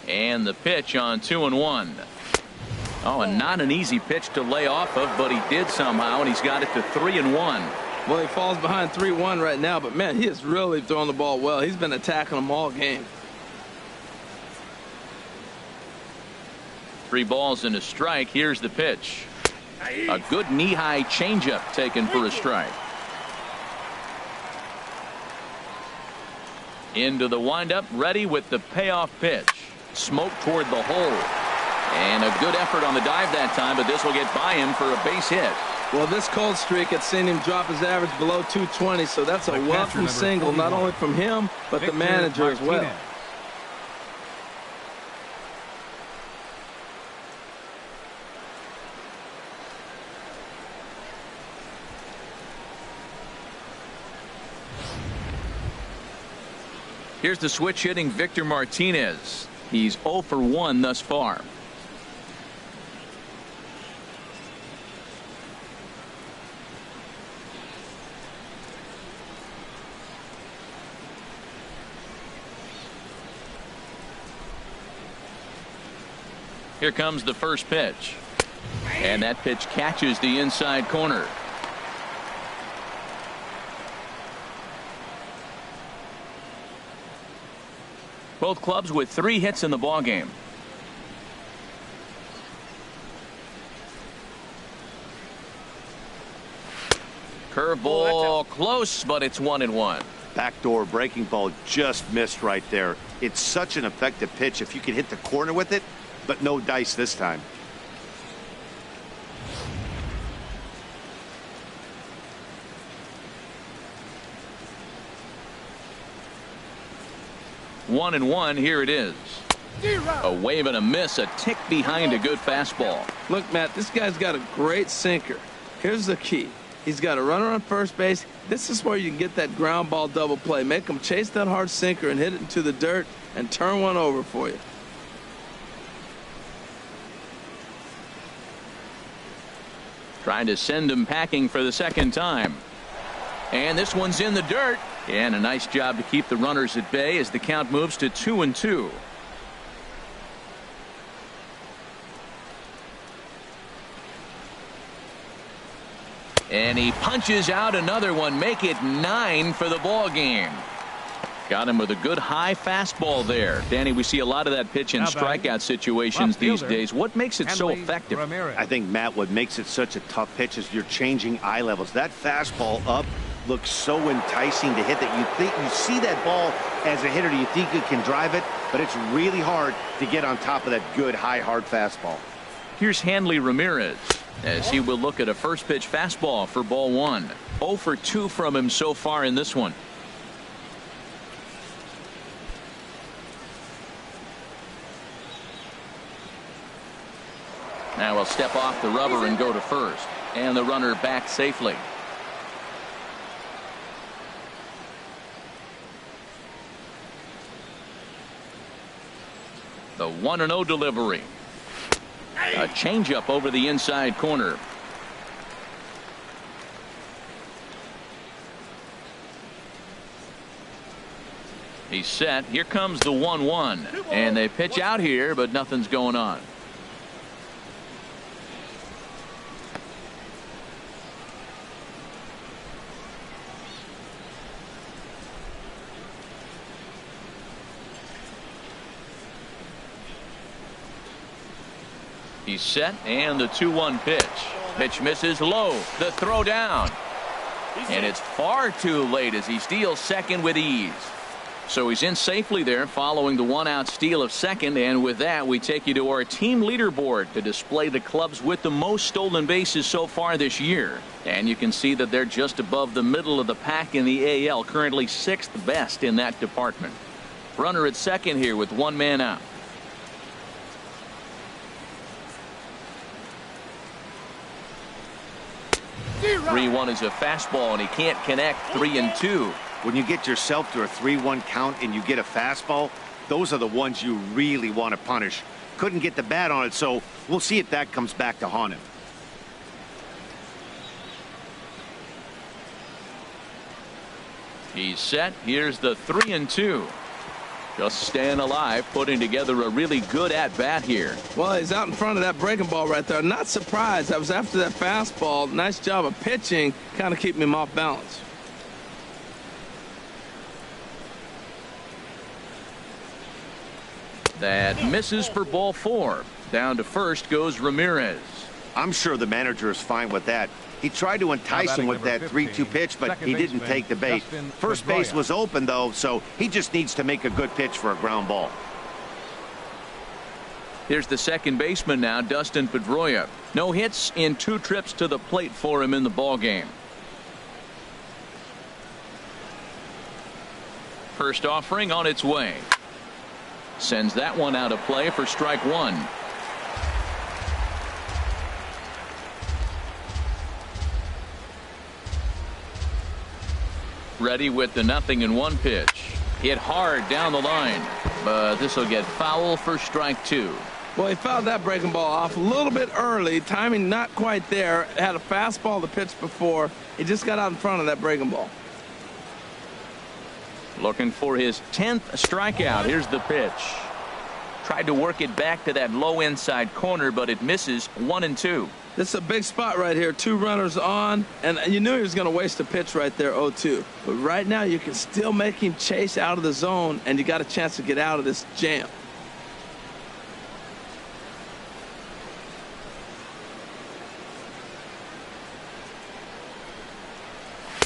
And the pitch on 2-1. Oh, and not an easy pitch to lay off of, but he did somehow, and he's got it to 3-1. Well, he falls behind 3-1 right now, but man, he has really thrown the ball well. He's been attacking them all game. 3 balls and a strike. Here's the pitch. A good knee-high changeup taken for a strike. Into the windup, ready with the payoff pitch. Smoke toward the hole. And a good effort on the dive that time, but this will get by him for a base hit. Well, this cold streak had seen him drop his average below 220, so that's a welcome single, not only from him, but the manager as well. Here's the switch hitting Victor Martinez. He's 0 for 1 thus far. Here comes the first pitch. And that pitch catches the inside corner. Both clubs with 3 hits in the ballgame. Curveball close, but it's 1-1. Backdoor breaking ball just missed right there. It's such an effective pitch if you can hit the corner with it, but no dice this time. One and one. Here it is. A wave and a miss, a tick behind a good fastball. Look, Matt, this guy's got a great sinker. Here's the key. He's got a runner on first base. This is where you can get that ground ball double play. Make him chase that hard sinker and hit it into the dirt and turn one over for you. Trying to send him packing for the second time. And this one's in the dirt. And a nice job to keep the runners at bay as the count moves to 2-2. And he punches out another one. Make it 9 for the ball game. Got him with a good high fastball there. Danny, we see a lot of that pitch in strikeout situations these days. What makes it so effective? I think, Matt, what makes it such a tough pitch is you're changing eye levels. That fastball up looks so enticing to hit that you think you see that ball as a hitter. You think you can drive it, but it's really hard to get on top of that good high hard fastball. Here's Hanley Ramirez as he will look at a first pitch fastball for ball 1. 0 for 2 from him so far in this one. Now we'll step off the rubber and go to first, and the runner back safely. The 1-0 delivery. A changeup over the inside corner. He's set. Here comes the 1-1. And they pitch out here, but nothing's going on. He's set, and the 2-1 pitch. Pitch misses low. The throw down. And it's far too late as he steals second with ease. So he's in safely there following the one-out steal of second, and with that we take you to our team leaderboard to display the clubs with the most stolen bases so far this year. And you can see that they're just above the middle of the pack in the AL, currently 6th best in that department. Runner at second here with one man out. Three-one is a fastball, and he can't connect. 3-2. When you get yourself to a 3-1 count and you get a fastball, those are the ones you really want to punish. Couldn't get the bat on it, so we'll see if that comes back to haunt him. He's set. Here's the 3-2. Just staying alive, putting together a really good at-bat here. Well, he's out in front of that breaking ball right there. Not surprised. I was after that fastball. Nice job of pitching, kind of keeping him off balance. That misses for ball 4. Down to first goes Ramirez. I'm sure the manager is fine with that. He tried to entice him with that 3-2 pitch, but he didn't take the bait. First base was open, though, so he just needs to make a good pitch for a ground ball. Here's the second baseman now, Dustin Pedroia. No hits in 2 trips to the plate for him in the ballgame. First offering on its way. Sends that one out of play for strike 1. Ready with the 0-1 pitch. Hit hard down the line, but this will get foul for strike 2. Well, he fouled that breaking ball off a little bit early. Timing not quite there. Had a fastball to pitch before. He just got out in front of that breaking ball. Looking for his 10th strikeout. Here's the pitch. Tried to work it back to that low inside corner, but it misses. 1-2. This is a big spot right here. 2 runners on, and you knew he was going to waste a pitch right there, 0-2. But right now you can still make him chase out of the zone, and you got a chance to get out of this jam.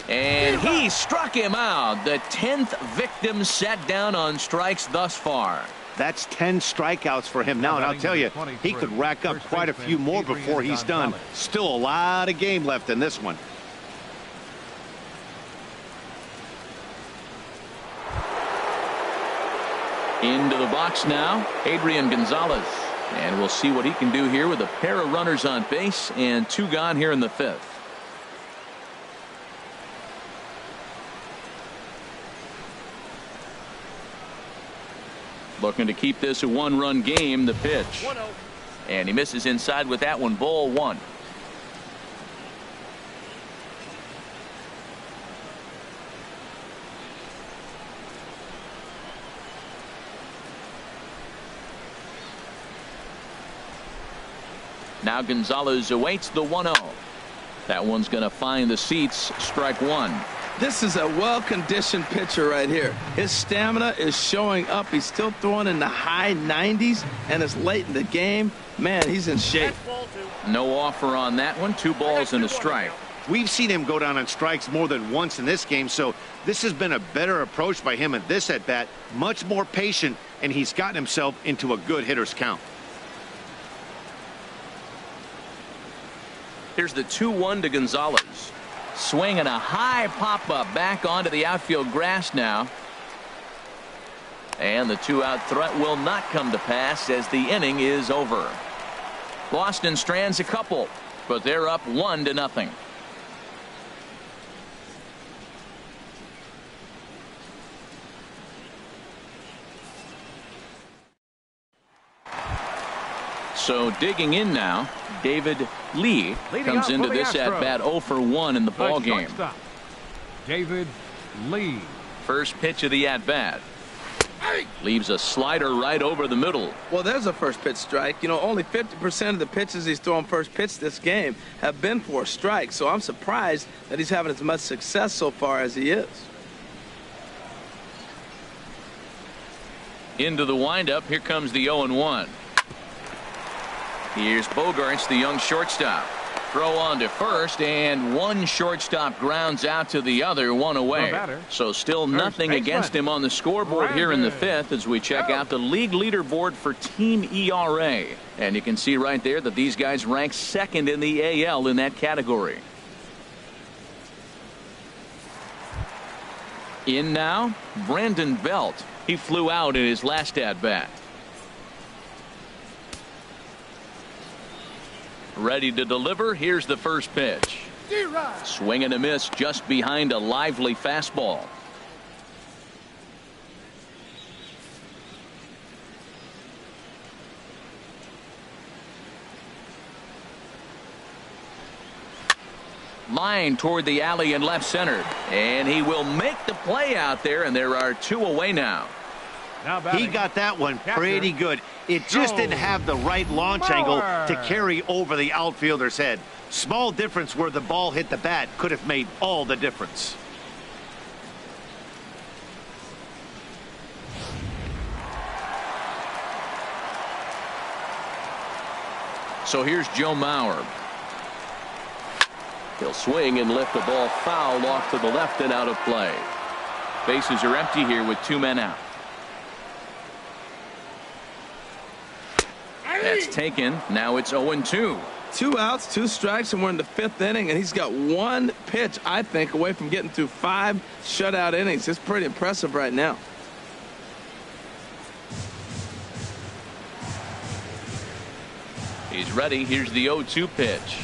And he struck him out. The 10th victim set down on strikes thus far. That's 10 strikeouts for him now, and I'll tell you, he could rack up quite a few more before he's done. Still a lot of game left in this one. Into the box now, Adrian Gonzalez. And we'll see what he can do here with a pair of runners on base and 2 gone here in the 5th. Looking to keep this a 1-run game. The pitch. And he misses inside with that one. Ball 1. Now Gonzalez awaits the 1-0. That one's going to find the seats. Strike 1. This is a well-conditioned pitcher right here. His stamina is showing up. He's still throwing in the high 90s, and it's late in the game. Man, he's in shape. No offer on that one. 2 balls and a strike. We've seen him go down on strikes more than once in this game, so this has been a better approach by him at this at-bat. Much more patient, and he's gotten himself into a good hitter's count. Here's the 2-1 to Gonzalez. Swing and a high pop-up back onto the outfield grass now. And the 2-out threat will not come to pass as the inning is over. Boston strands a couple, but they're up 1-0. So digging in now, David Lee comes into this at-bat 0 for 1 in the ball game. David Lee. First pitch of the at-bat. Leaves a slider right over the middle. Well, there's a first pitch strike. You know, only 50% of the pitches he's throwing first pitch this game have been for a strike. So I'm surprised that he's having as much success so far as he is. Into the windup. Here comes the 0-1. Here's Bogarts, the young shortstop. throw on to first, and one shortstop grounds out to the other, one away. So still nothing against him on the scoreboard here in the fifth as we check out the league leaderboard for team ERA. And you can see right there that these guys rank second in the AL in that category. In now, Brandon Belt. He flew out in his last at-bat. Ready to deliver. Here's the first pitch. Swing and a miss just behind a lively fastball. Line toward the alley in left center, and he will make the play out there, and there are two away now. He got that one pretty good. It just didn't have the right launch angle to carry over the outfielder's head. Small difference where the ball hit the bat could have made all the difference. So here's Joe Mauer. He'll swing and lift the ball foul off to the left and out of play. Bases are empty here with two men out. That's taken. Now it's 0-2. 2 outs, 2 strikes, and we're in the 5th inning, and he's got one pitch, I think, away from getting through 5 shutout innings. It's pretty impressive right now. He's ready. Here's the 0-2 pitch.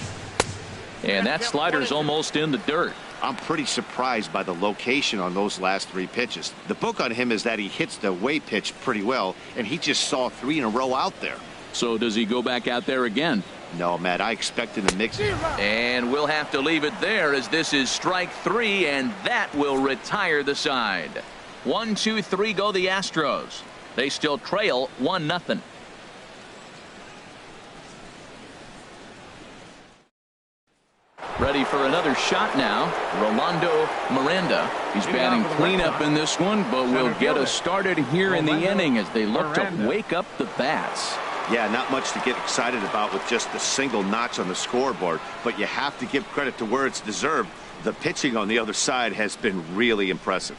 And that slider's almost in the dirt. I'm pretty surprised by the location on those last 3 pitches. The book on him is that he hits the away pitch pretty well, and he just saw 3 in a row out there. So does he go back out there again? No, Matt, I expect him to mix it. And we'll have to leave it there as this is strike 3, and that will retire the side. 1, 2, 3 go the Astros. They still trail 1-0. Ready for another shot now. Rolando Miranda. He's batting cleanup in this one, but will get us started here in the inning as they look to wake up the bats. Yeah, not much to get excited about with just a single notch on the scoreboard, but you have to give credit to where it's deserved. The pitching on the other side has been really impressive.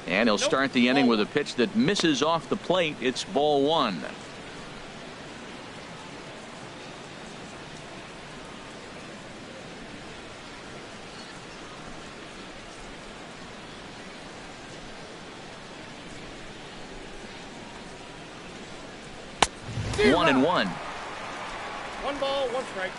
And he'll start the inning with a pitch that misses off the plate. It's ball 1. One and one. 1 ball, 1 strike.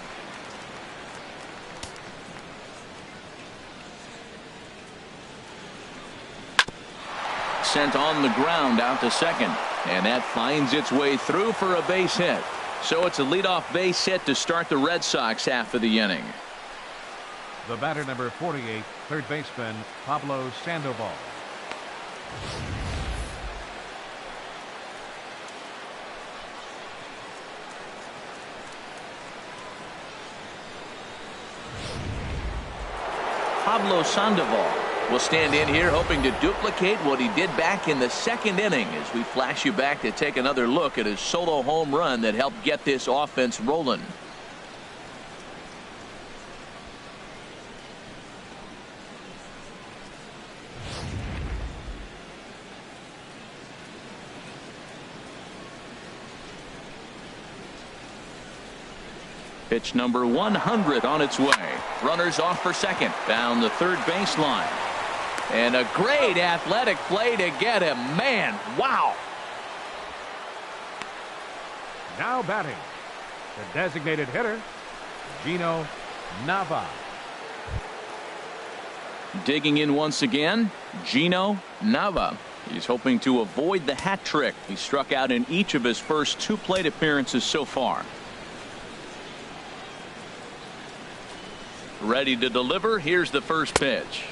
Sent on the ground out to second, and that finds its way through for a base hit. So it's a leadoff base hit to start the Red Sox half of the inning. The batter, number 48, third baseman Pablo Sandoval. Pablo Sandoval will stand in here hoping to duplicate what he did back in the 2nd inning as we flash you back to take another look at his solo home run that helped get this offense rolling. Pitch number 100 on its way. Runners off for second. Down the third baseline. And a great athletic play to get him. Man, wow. Now batting, the designated hitter, Gino Nava. Digging in once again, Gino Nava. He's hoping to avoid the hat trick. He struck out in each of his first 2 plate appearances so far. Ready to deliver. Here's the first pitch.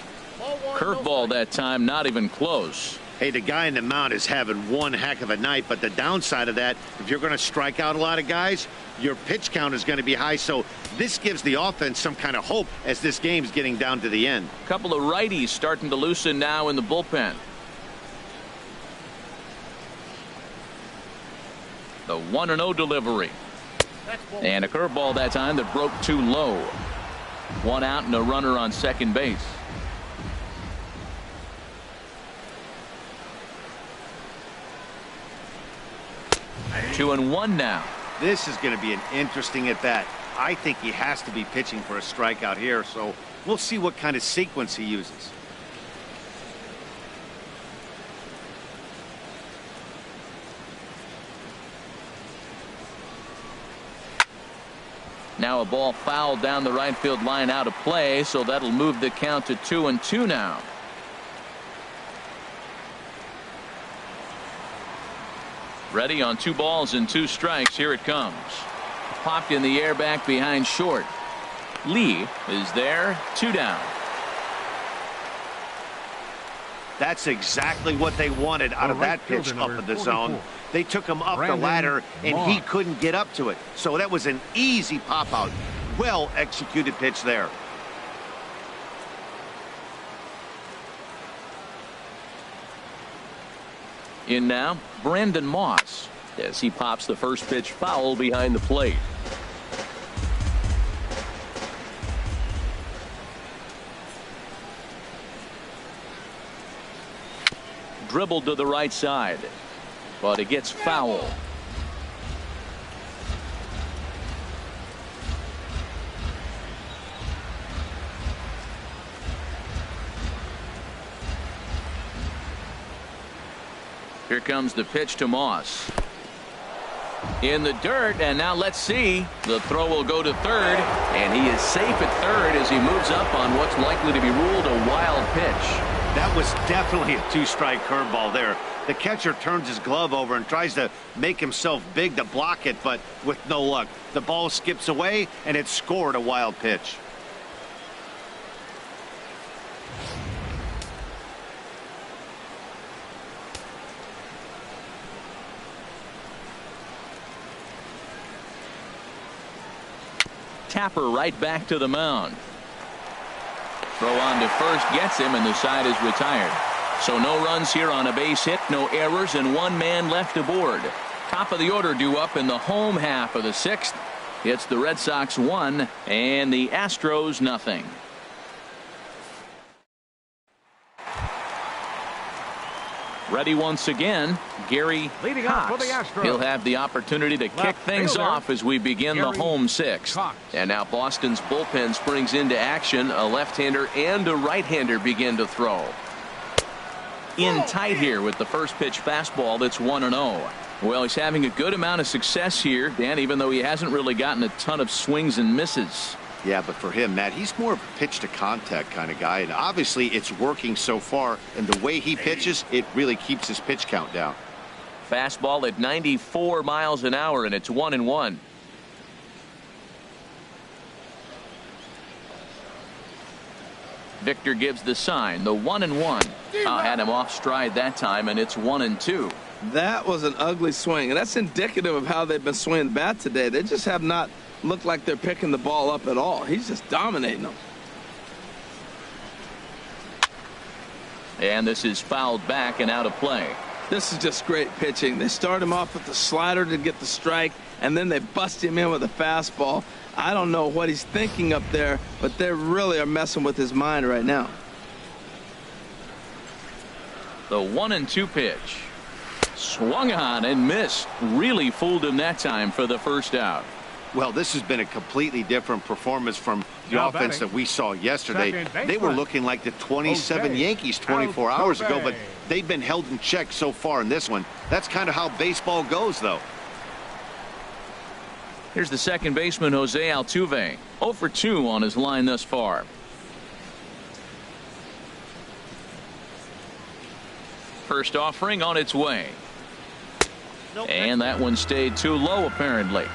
Curveball that time, not even close. Hey, the guy in the mound is having one heck of a night, but the downside of that, if you're going to strike out a lot of guys, your pitch count is going to be high. So this gives the offense some kind of hope as this game's getting down to the end. A couple of righties starting to loosen now in the bullpen. The 1-0 delivery. And a curveball that time that broke too low. One out and a runner on second base. 2-1 now. This is going to be an interesting at bat. I think he has to be pitching for a strikeout here, so we'll see what kind of sequence he uses. Now a ball fouled down the right field line, out of play, so that'll move the count to 2-2 now. Ready on 2 balls and 2 strikes. Here it comes. Popped in the air back behind short. Lee is there. 2 down. That's exactly what they wanted out of that pitch up in the zone. They took him up the ladder, and he couldn't get up to it. So that was an easy pop out. Well executed pitch there. In now, Brandon Moss, as he pops the first pitch foul behind the plate. Dribbled to the right side, but it gets foul. Here comes the pitch to Moss. In the dirt, and now let's see. The throw will go to third, and he is safe at third as he moves up on what's likely to be ruled a wild pitch. That was definitely a 2-strike curveball there. The catcher turns his glove over and tries to make himself big to block it, but with no luck. The ball skips away, and it scored a wild pitch. Tapper right back to the mound. Throw on to first gets him, and the side is retired. So no runs here on a base hit, no errors, and 1 man left aboard. Top of the order due up in the home half of the 6th. It's the Red Sox 1 and the Astros nothing. Ready once again, Gary Leading off for the Cox. Astros. He'll have the opportunity to kick things fielder, off as we begin the Gary home 6th. Cox. And now Boston's bullpen springs into action. A left-hander and a right-hander begin to throw. In tight here with the first pitch fastball that's 1-0. Well, he's having a good amount of success here, Dan, even though he hasn't really gotten a ton of swings and misses. Yeah, but for him, Matt, he's more of a pitch-to-contact kind of guy, and obviously it's working so far, and the way he pitches, it really keeps his pitch count down. Fastball at 94 miles an hour, and it's 1-1. Victor gives the sign, the 1-1. Had him off stride that time, and it's 1-2. That was an ugly swing, and that's indicative of how they've been swinging the bat today. They just have not looked like they're picking the ball up at all. He's just dominating them. And this is fouled back and out of play. This is just great pitching. They start him off with the slider to get the strike, and then they bust him in with a fastball. I don't know what he's thinking up there, but they really are messing with his mind right now. The 1-2 pitch. Swung on and missed. Really fooled him that time for the first out. Well, this has been a completely different performance from the Now offense batting, that we saw yesterday. They were looking like the 27 Jose. Yankees 24 hours ago, but Jose. they've been held in check so far in this one. That's kind of how baseball goes, though. Here's the second baseman, Jose Altuve. 0 for 2 on his line thus far. First offering on its way. And that one stayed too low, apparently.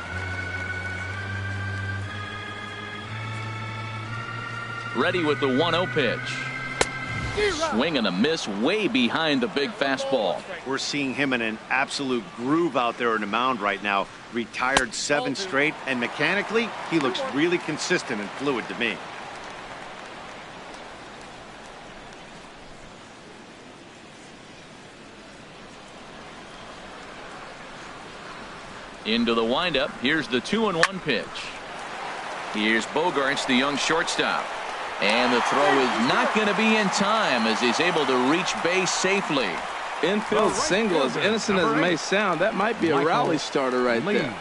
Ready with the 1-0 pitch. Swing and a miss way behind the big fastball. We're seeing him in an absolute groove out there in the mound right now. Retired 7 straight, and mechanically, he looks really consistent and fluid to me. Into the windup. Here's the 2-1 pitch. Here's Bogaerts, the young shortstop. And the throw is not going to be in time as he's able to reach base safely. Infield single, as innocent as it may sound, that might be a rally starter right there.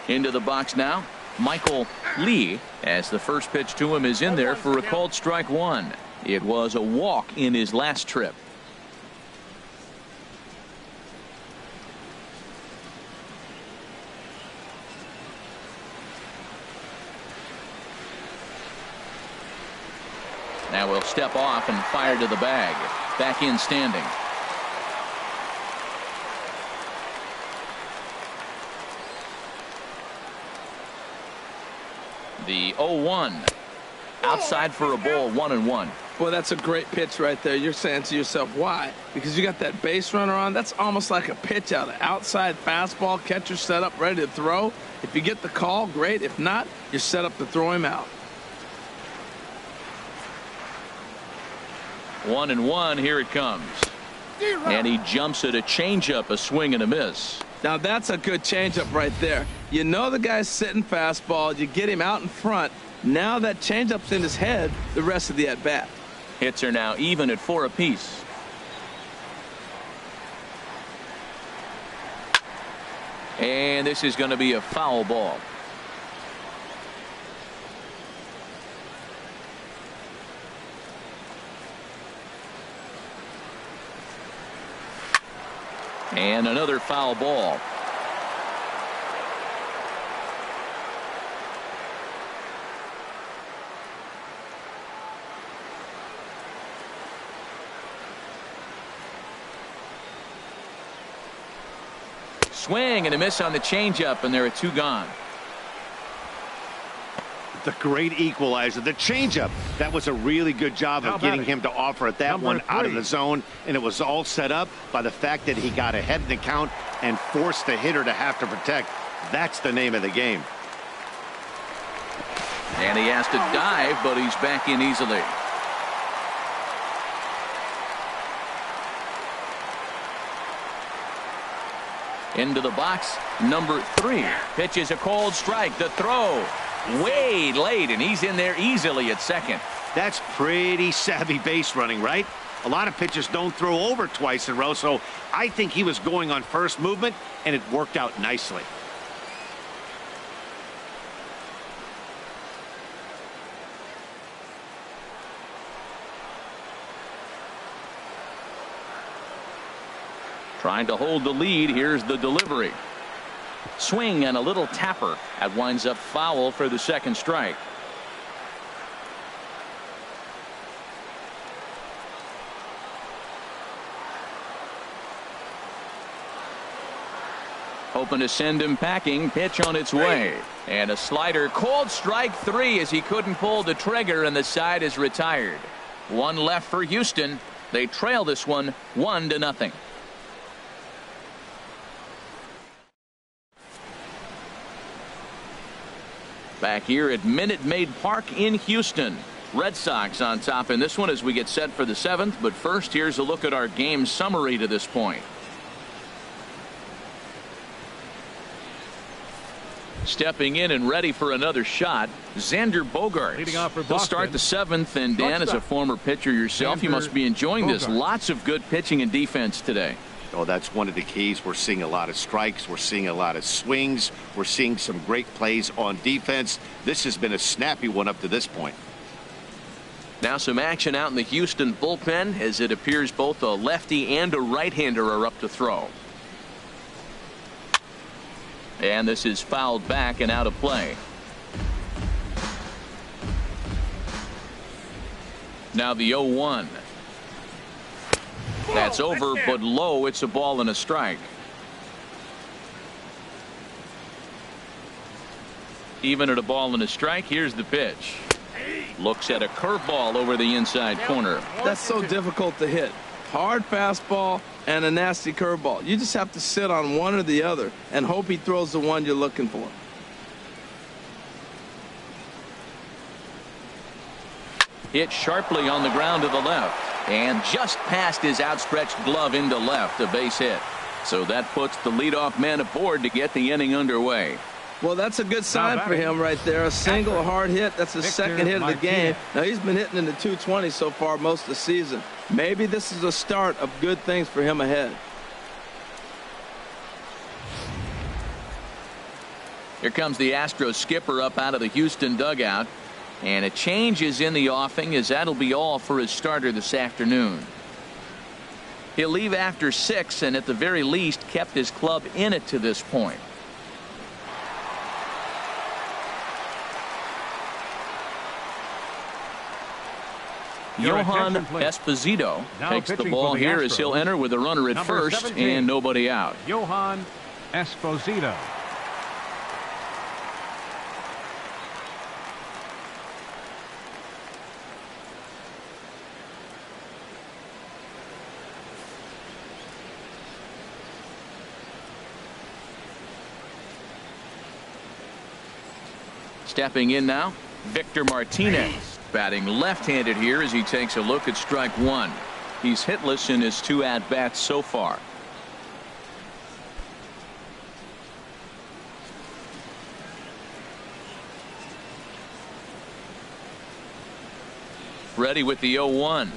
Into the box now, Michael Lee, as the first pitch to him is in there for a called strike one. It was a walk in his last trip. Now we'll step off and fire to the bag. Back in standing. The 0-1. Outside for a ball, 1-1. Boy, that's a great pitch right there. You're saying to yourself, why? Because you got that base runner on. That's almost like a pitch out. An outside fastball, catcher set up, ready to throw. If you get the call, great. If not, you're set up to throw him out. 1-1. Here it comes. And he jumps at a changeup, a swing and a miss. Now that's a good changeup right there. You know the guy's sitting fastball. You get him out in front. Now that changeup's in his head the rest of the at-bat. Hits are now even at 4 apiece. And this is going to be a foul ball. And another foul ball. Swing and a miss on the changeup, and there are 2 gone. The great equalizer, the changeup. That was a really good job of getting him to offer at that one out of the zone, and it was all set up by the fact that he got ahead in the count and forced the hitter to have to protect. That's the name of the game. And he has to dive, but he's back in easily. Into the box, number 3. Pitch is a called strike. The throw way late, and he's in there easily at second. That's pretty savvy base running, right? A lot of pitchers don't throw over twice in a row, so I think he was going on first movement, and it worked out nicely. Trying to hold the lead. Here's the delivery. Swing and a little tapper. That winds up foul for the second strike. Hoping to send him packing. Pitch on its way. And a slider called strike 3 as he couldn't pull the trigger, and the side is retired. 1 left for Houston. They trail this one 1-0. Back here at Minute Maid Park in Houston. Red Sox on top in this one as we get set for the 7th. But first, here's a look at our game summary to this point. Stepping in and ready for another shot, Xander Bogaerts. Leading off for He'll start the 7th, and Dan, as a former pitcher yourself, you must be enjoying this. Lots of good pitching and defense today. Oh, that's one of the keys. We're seeing a lot of strikes. We're seeing a lot of swings. We're seeing some great plays on defense. This has been a snappy one up to this point. Now some action out in the Houston bullpen as it appears both a lefty and a right-hander are up to throw. And this is fouled back and out of play. Now the 0-1. That's over, but low. It's a ball and a strike. Even at a ball and a strike, here's the pitch. Looks at a curveball over the inside corner. That's so difficult to hit. hard fastball and a nasty curveball. You just have to sit on one or the other and hope he throws the one you're looking for. Hit sharply on the ground to the left and just past his outstretched glove into left, a base hit. So that puts the leadoff man aboard to get the inning underway. Well, that's a good sign for him right there. A single hard hit. That's his second hit of the game. Now, he's been hitting in the 220 so far most of the season. Maybe this is a start of good things for him ahead. Here comes the Astros skipper up out of the Houston dugout. And a change is in the offing, as that'll be all for his starter this afternoon. He'll leave after 6 and at the very least kept his club in it to this point. Johan Esposito takes the ball here as he'll enter with a runner at first 17. And nobody out. Johan Esposito. Stepping in now, Victor Martinez, batting left-handed here as he takes a look at strike one. He's hitless in his 2 at-bats so far. Ready with the 0-1.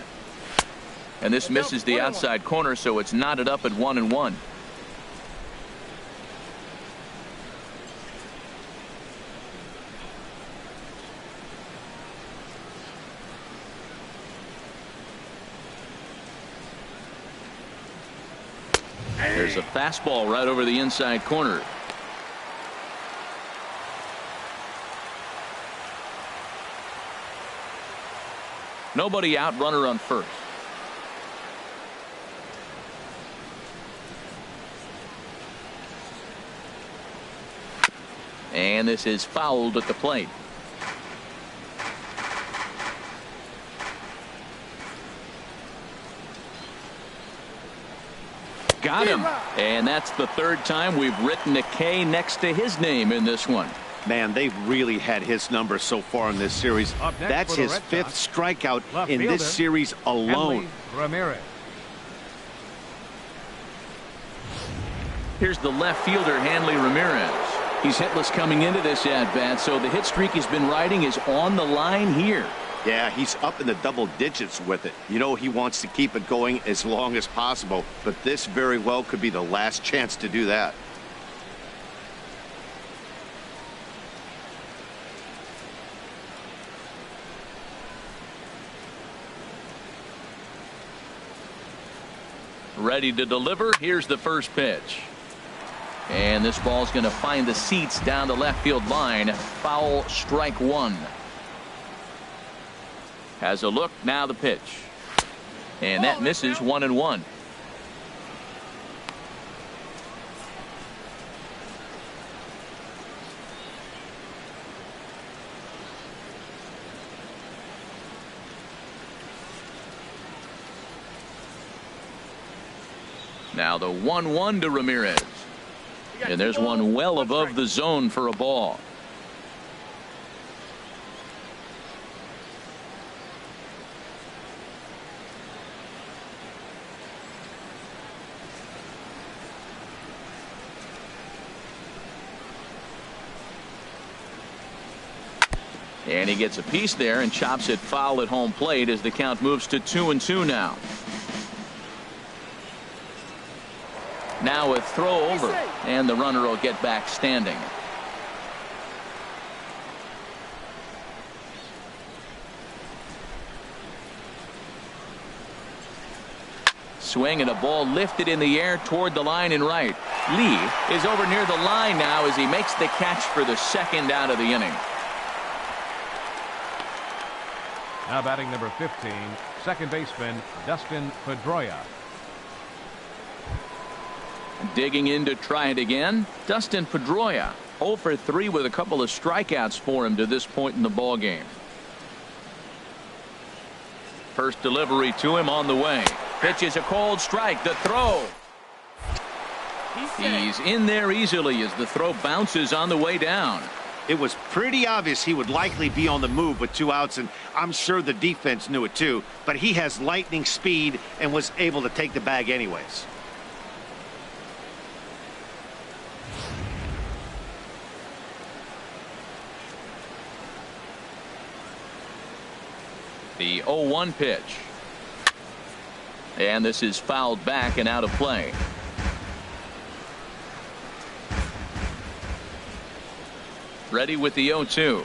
And this misses the outside corner, so it's knotted up at 1-1. There's a fastball right over the inside corner. Nobody out, runner on first. And this is fouled at the plate. Got him. And that's the 3rd time we've written a K next to his name in this one. Man, they've really had his number so far in this series. That's his 5th strikeout in this series alone. Ramirez. Here's the left fielder, Hanley Ramirez. He's hitless coming into this at-bat, so the hit streak he's been riding is on the line here. Yeah, he's up in the double digits with it. You know, he wants to keep it going as long as possible, but this very well could be the last chance to do that. Ready to deliver. Here's the first pitch. And this ball's going to find the seats down the left field line. Foul, strike one. Has a look, now the pitch. And that misses 1-1. Now the 1-1 to Ramirez. And there's one well above the zone for a ball. And he gets a piece there and chops it foul at home plate as the count moves to 2-2 now. Now a throw over, and the runner will get back standing. Swing and a ball lifted in the air toward the line and right. Lee is over near the line now as he makes the catch for the 2nd out of the inning. Now batting number 15, second baseman Dustin Pedroia. Digging in to try it again, Dustin Pedroia, 0 for 3 with a couple of strikeouts for him to this point in the ball game. First delivery to him on the way. Pitch is a cold strike. The throw. He's in there easily as the throw bounces on the way down. It was pretty obvious he would likely be on the move with 2 outs, and I'm sure the defense knew it too, but he has lightning speed and was able to take the bag anyways. The 0-1 pitch. And this is fouled back and out of play. Ready with the 0-2.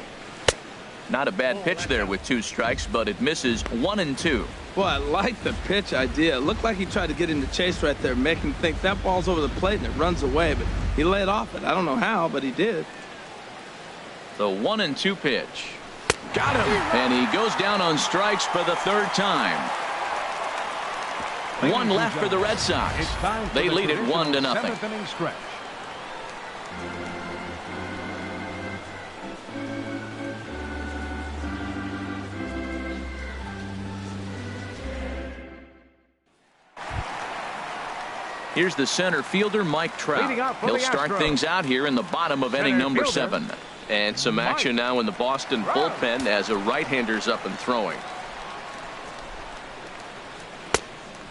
Not a bad pitch there with 2 strikes, but it misses 1 and 2. Well, I like the pitch idea. It looked like he tried to get into chase right there, make him think that ball's over the plate and it runs away, but he laid off it. I don't know how, but he did. The 1 and 2 pitch. Got him. And he goes down on strikes for the 3rd time. 1 left for the Red Sox. They lead it 1-0. 7th inning stretch. Here's the center fielder, Mike Trout. He'll start things out here in the bottom of inning number 7. And some action now in the Boston bullpen as a right-hander's up and throwing.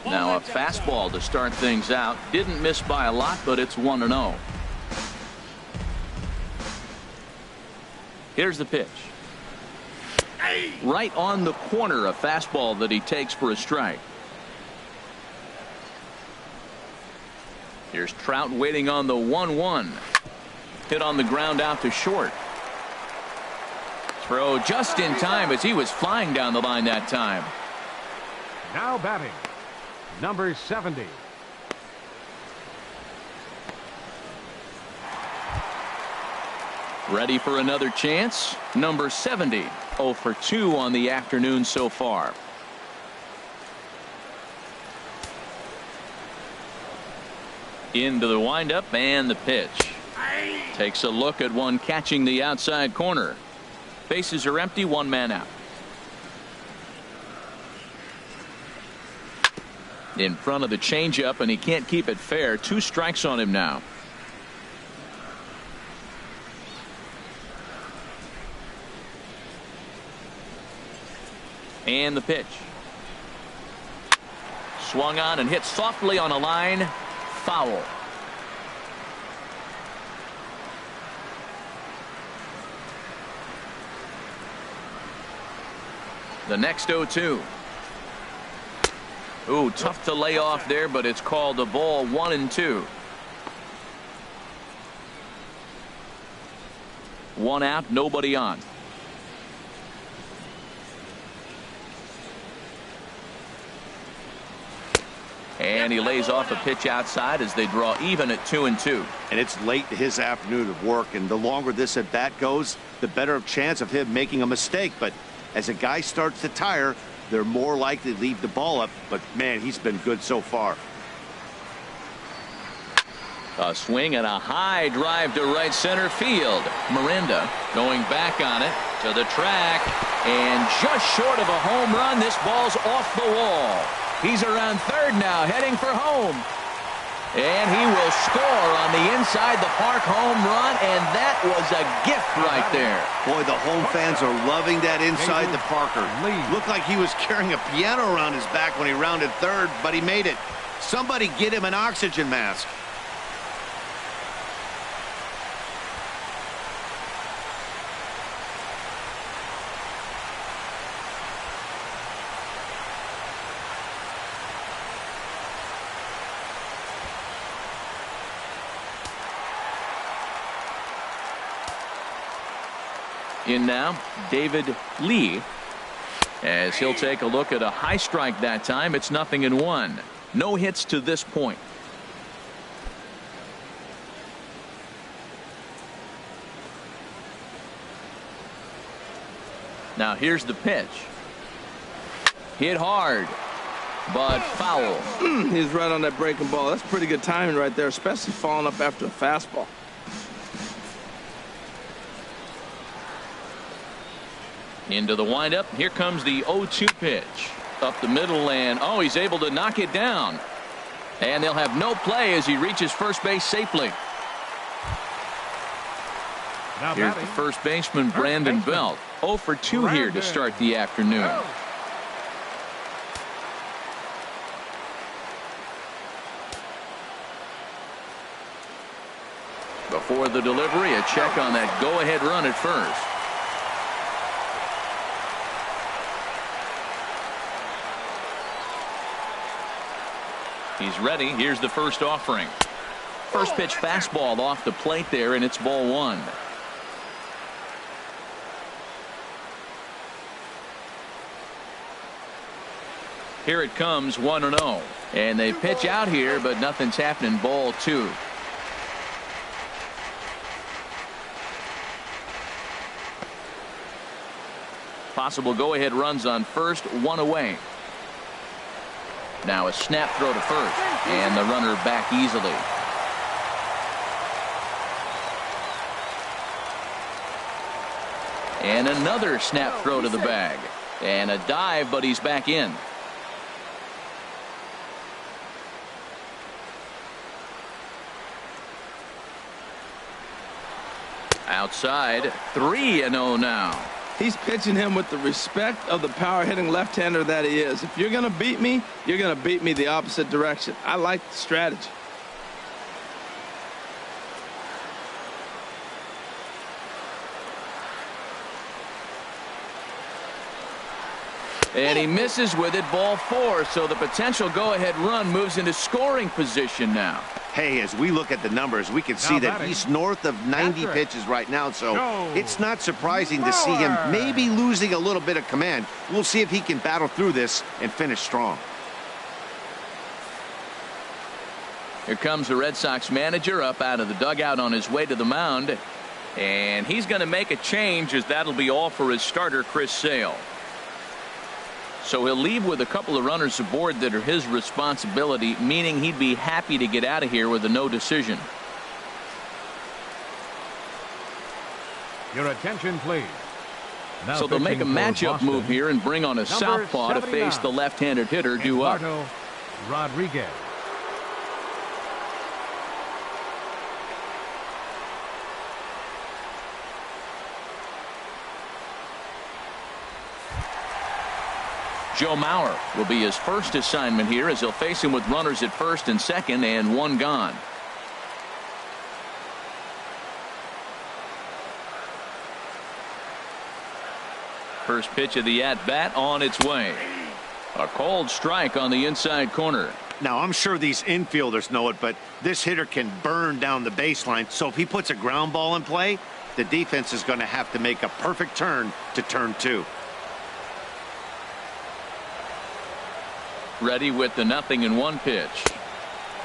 Now a fastball to start things out. Didn't miss by a lot, but it's 1-0. Here's the pitch. Right on the corner, a fastball that he takes for a strike. Here's Trout waiting on the 1-1. Hit on the ground out to short. Throw just in time as he was flying down the line that time. Now batting, number 70. Ready for another chance. Number 70. 0 for 2 on the afternoon so far. Into the windup and the pitch. Takes a look at one catching the outside corner. Bases are empty, 1 man out. In front of the changeup, and he can't keep it fair. 2 strikes on him now. And the pitch. Swung on and hit softly on a line. Foul. The next 0-2. Ooh, tough to lay off there, but it's called a ball. 1 and 2. 1 out, nobody on. And he lays off a pitch outside as they draw even at 2 and 2. And it's late in his afternoon of work, and the longer this at bat goes, the better chance of him making a mistake. But as a guy starts to tire, they're more likely to leave the ball up. But man, he's been good so far. A swing and a high drive to right center field. Miranda going back on it to the track, and just short of a home run. This ball's off the wall. He's around third now, heading for home. And he will score on the inside the park home run, and that was a gift right there. Boy, the home fans are loving that inside the Parker. Looked like he was carrying a piano around his back when he rounded third, but he made it. Somebody get him an oxygen mask. In now, David Lee, as he'll take a look at a high strike that time. It's 0-1. No hits to this point. Now here's the pitch. Hit hard, but foul. He's right on that breaking ball. That's pretty good timing right there, especially falling up after a fastball. Into the windup. Here comes the 0-2 pitch. Up the middle, and oh, he's able to knock it down. And they'll have no play as he reaches first base safely. Now Here's batting, the first baseman, Brandon Belt. 0 for 2 here to start the afternoon. Before the delivery, a check on that go-ahead run at first. He's ready. Here's the first offering. First pitch fastball off the plate there, and it's ball 1. Here it comes, 1-0. And they pitch out here, but nothing's happening. Ball 2. Possible go-ahead runs on first, 1 away. Now a snap throw to first, and the runner back easily. And another snap throw to the bag. And a dive, but he's back in. Outside, 3-0 now. He's pitching him with the respect of the power-hitting left-hander that he is. If you're going to beat me, you're going to beat me the opposite direction. I like the strategy. And he misses with it, ball 4. So the potential go-ahead run moves into scoring position now. Hey, as we look at the numbers, we can see that he's north of 90 pitches right now, so it's not surprising to see him maybe losing a little bit of command. We'll see if he can battle through this and finish strong. Here comes the Red Sox manager up out of the dugout on his way to the mound. And he's going to make a change, as that'll be all for his starter, Chris Sale. So he'll leave with a couple of runners aboard that are his responsibility, meaning he'd be happy to get out of here with a no decision. Your attention, please. Now so they'll make a matchup move here and bring on a southpaw to face the left-handed hitter due up. Rodriguez. Joe Mauer will be his first assignment here, as he'll face him with runners at first and second and 1 gone. First pitch of the at-bat on its way. A cold strike on the inside corner. Now, I'm sure these infielders know it, but this hitter can burn down the baseline. So if he puts a ground ball in play, the defense is going to have to make a perfect turn to turn 2. Ready with the 0-1 pitch.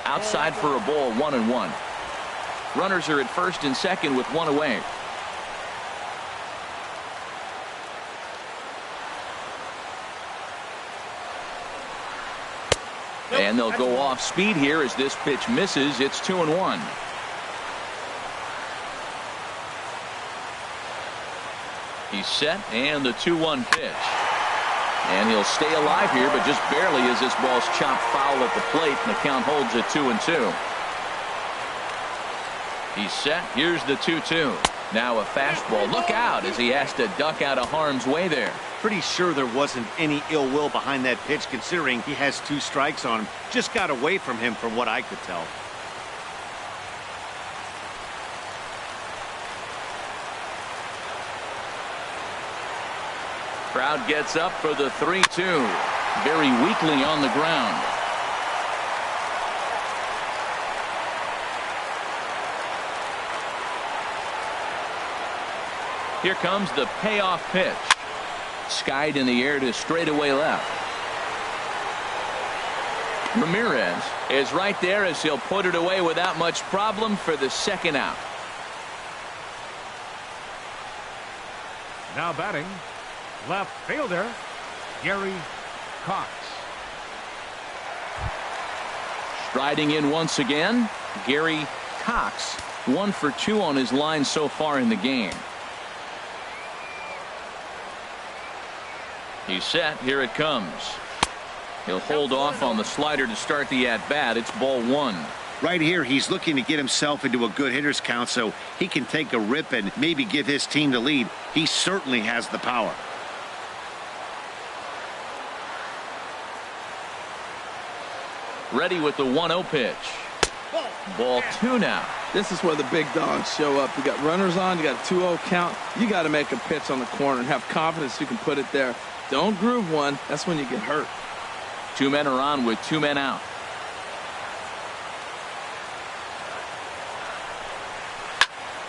Outside for a ball, 1-1. Runners are at first and second with 1 away. And they'll go off speed here as this pitch misses. It's 2-1. He's set, and the 2-1 pitch. And he'll stay alive here, but just barely, as this ball's chopped foul at the plate, and the count holds at 2-2. He's set. Here's the 2-2. Now a fastball. Look out, as he has to duck out of harm's way there. Pretty sure there wasn't any ill will behind that pitch, considering he has 2 strikes on him. Just got away from him from what I could tell. Crowd gets up for the 3-2. Very weakly on the ground. Here comes the payoff pitch. Skied in the air to straightaway left. Ramirez is right there, as he'll put it away without much problem for the 2nd out. Now batting, left fielder Gary Cox. Striding in once again, Gary Cox. 1 for 2 on his line so far in the game. He's set. Here it comes. He'll hold off on the slider to start the at-bat. It's ball one. Right here, he's looking to get himself into a good hitter's count so he can take a rip and maybe give his team the lead. He certainly has the power. Ready with the 1-0 pitch. Ball two now. This is where the big dogs show up. You got runners on, you got a 2-0 count. You got to make a pitch on the corner and have confidence you can put it there. Don't groove one. That's when you get hurt. 2 men are on with 2 men out.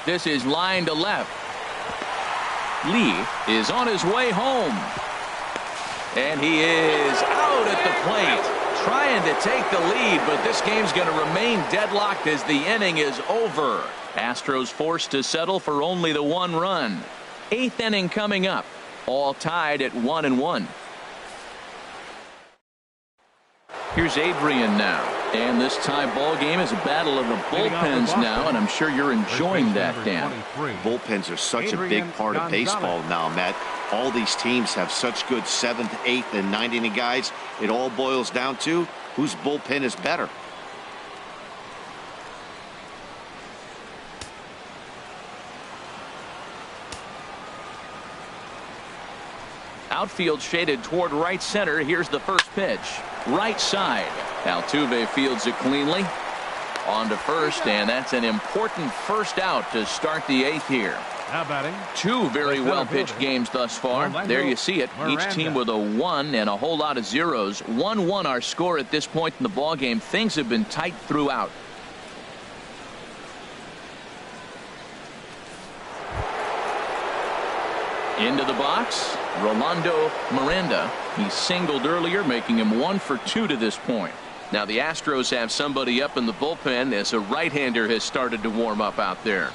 This is line to left. Lee is on his way home. And he is out at the plate, trying to take the lead, but this game's going to remain deadlocked as the inning is over. Astros forced to settle for only the 1 run. 8th inning coming up, all tied at 1-1. Here's Adrian now. And this tie ball game is a battle of the bullpens now, and I'm sure you're enjoying that, Dan. Bullpens are such a big part of baseball now, Matt. All these teams have such good 7th, 8th, and 9th inning guys. It all boils down to whose bullpen is better. Outfield shaded toward right center. Here's the first pitch. Right side. Altuve fields it cleanly. On to first, and that's an important first out to start the 8th here. Now batting. 2 very well-pitched games thus far. There you see it. Each team with a 1 and a whole lot of zeros. 1-1 our score at this point in the ball game. Things have been tight throughout. Into the box, Rolando Miranda. He singled earlier, making him 1 for 2 to this point. Now the Astros have somebody up in the bullpen as a right-hander has started to warm up out there.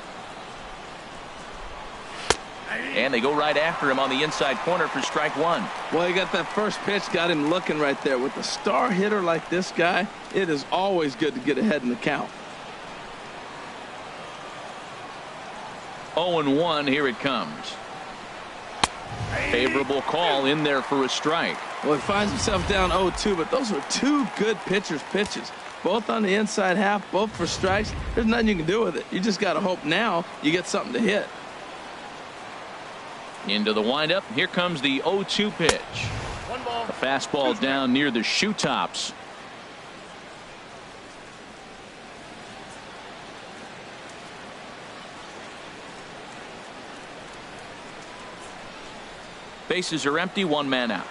And they go right after him on the inside corner for strike 1. Well, you got that first pitch, got him looking right there. With a star hitter like this guy, it is always good to get ahead in the count. 0-1, here it comes. Favorable call in there for a strike. Well, he finds himself down 0-2, but those are 2 good pitchers' pitches. Both on the inside half, both for strikes. There's nothing you can do with it. You just got to hope now you get something to hit. Into the windup. Here comes the 0-2 pitch. 1 ball. A fastball down near the shoe tops. Bases are empty, 1 man out.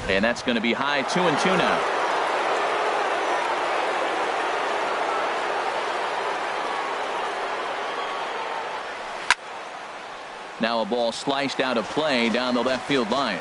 And that's going to be high, 2-2 now. Now a ball sliced out of play down the left field line.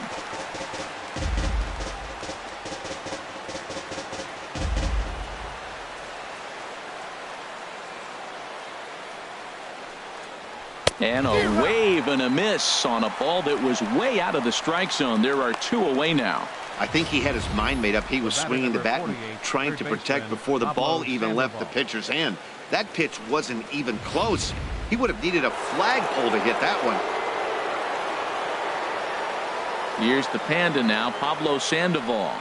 And a wave and a miss on a ball that was way out of the strike zone. There are 2 away now. I think he had his mind made up. He was swinging the bat and trying to protect before the ball even left the pitcher's hand. That pitch wasn't even close. He would have needed a flagpole to hit that one. Here's the Panda now, Pablo Sandoval,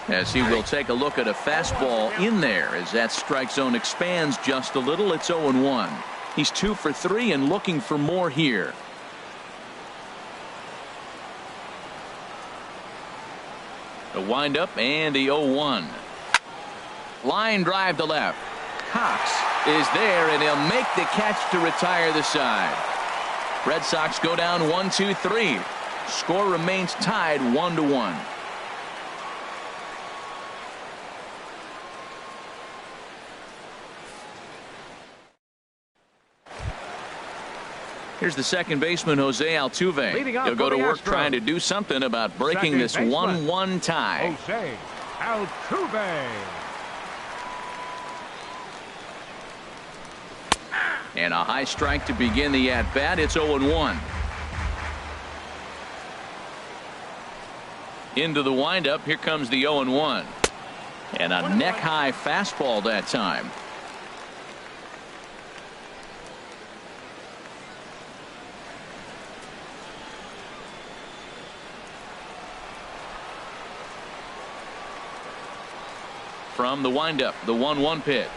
as he will take a look at a fastball in there as that strike zone expands just a little. It's 0-1. He's 2 for 3 and looking for more here. The windup and the 0-1. Line drive to left. Cox is there, and he'll make the catch to retire the side. Red Sox go down 1-2-3. Score remains tied 1-1. Here's the second baseman, Jose Altuve. He'll go to work trying to do something about breaking this 1-1 tie. Jose Altuve. And a high strike to begin the at-bat. It's 0-1. Into the windup. Here comes the 0-1. And a neck-high fastball that time. From the windup, the 1-1 pitch.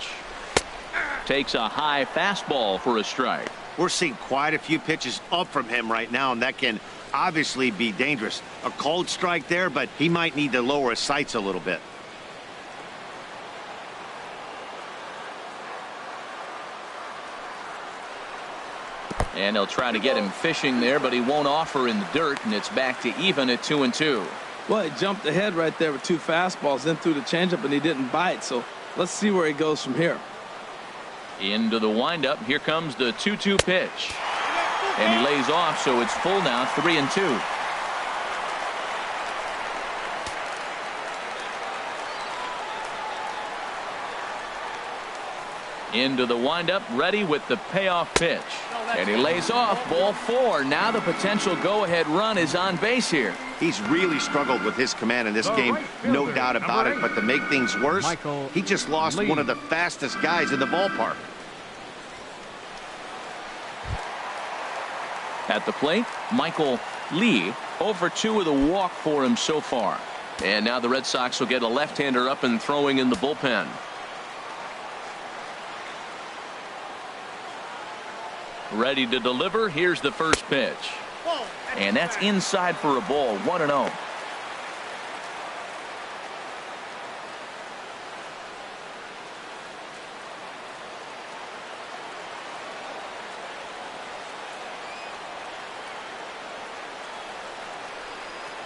Takes a high fastball for a strike. We're seeing quite a few pitches up from him right now, and that can obviously be dangerous. A cold strike there, but he might need to lower his sights a little bit. And they'll try to get him fishing there, but he won't offer in the dirt, and it's back to even at 2-2. Well, he jumped ahead right there with 2 fastballs, then threw the changeup, and he didn't bite. So let's see where he goes from here. Into the windup. Here comes the 2-2 pitch. And he lays off, so it's full now, 3-2. Into the windup, ready with the payoff pitch. And he lays off, ball 4. Now the potential go-ahead run is on base here. He's really struggled with his command in this game, no doubt about it. But to make things worse, he just lost one of the fastest guys in the ballpark. At the plate, Michael Lee, over 2 with a walk for him so far. And now the Red Sox will get a left-hander up and throwing in the bullpen. Ready to deliver. Here's the first pitch. And that's inside for a ball. 1-0.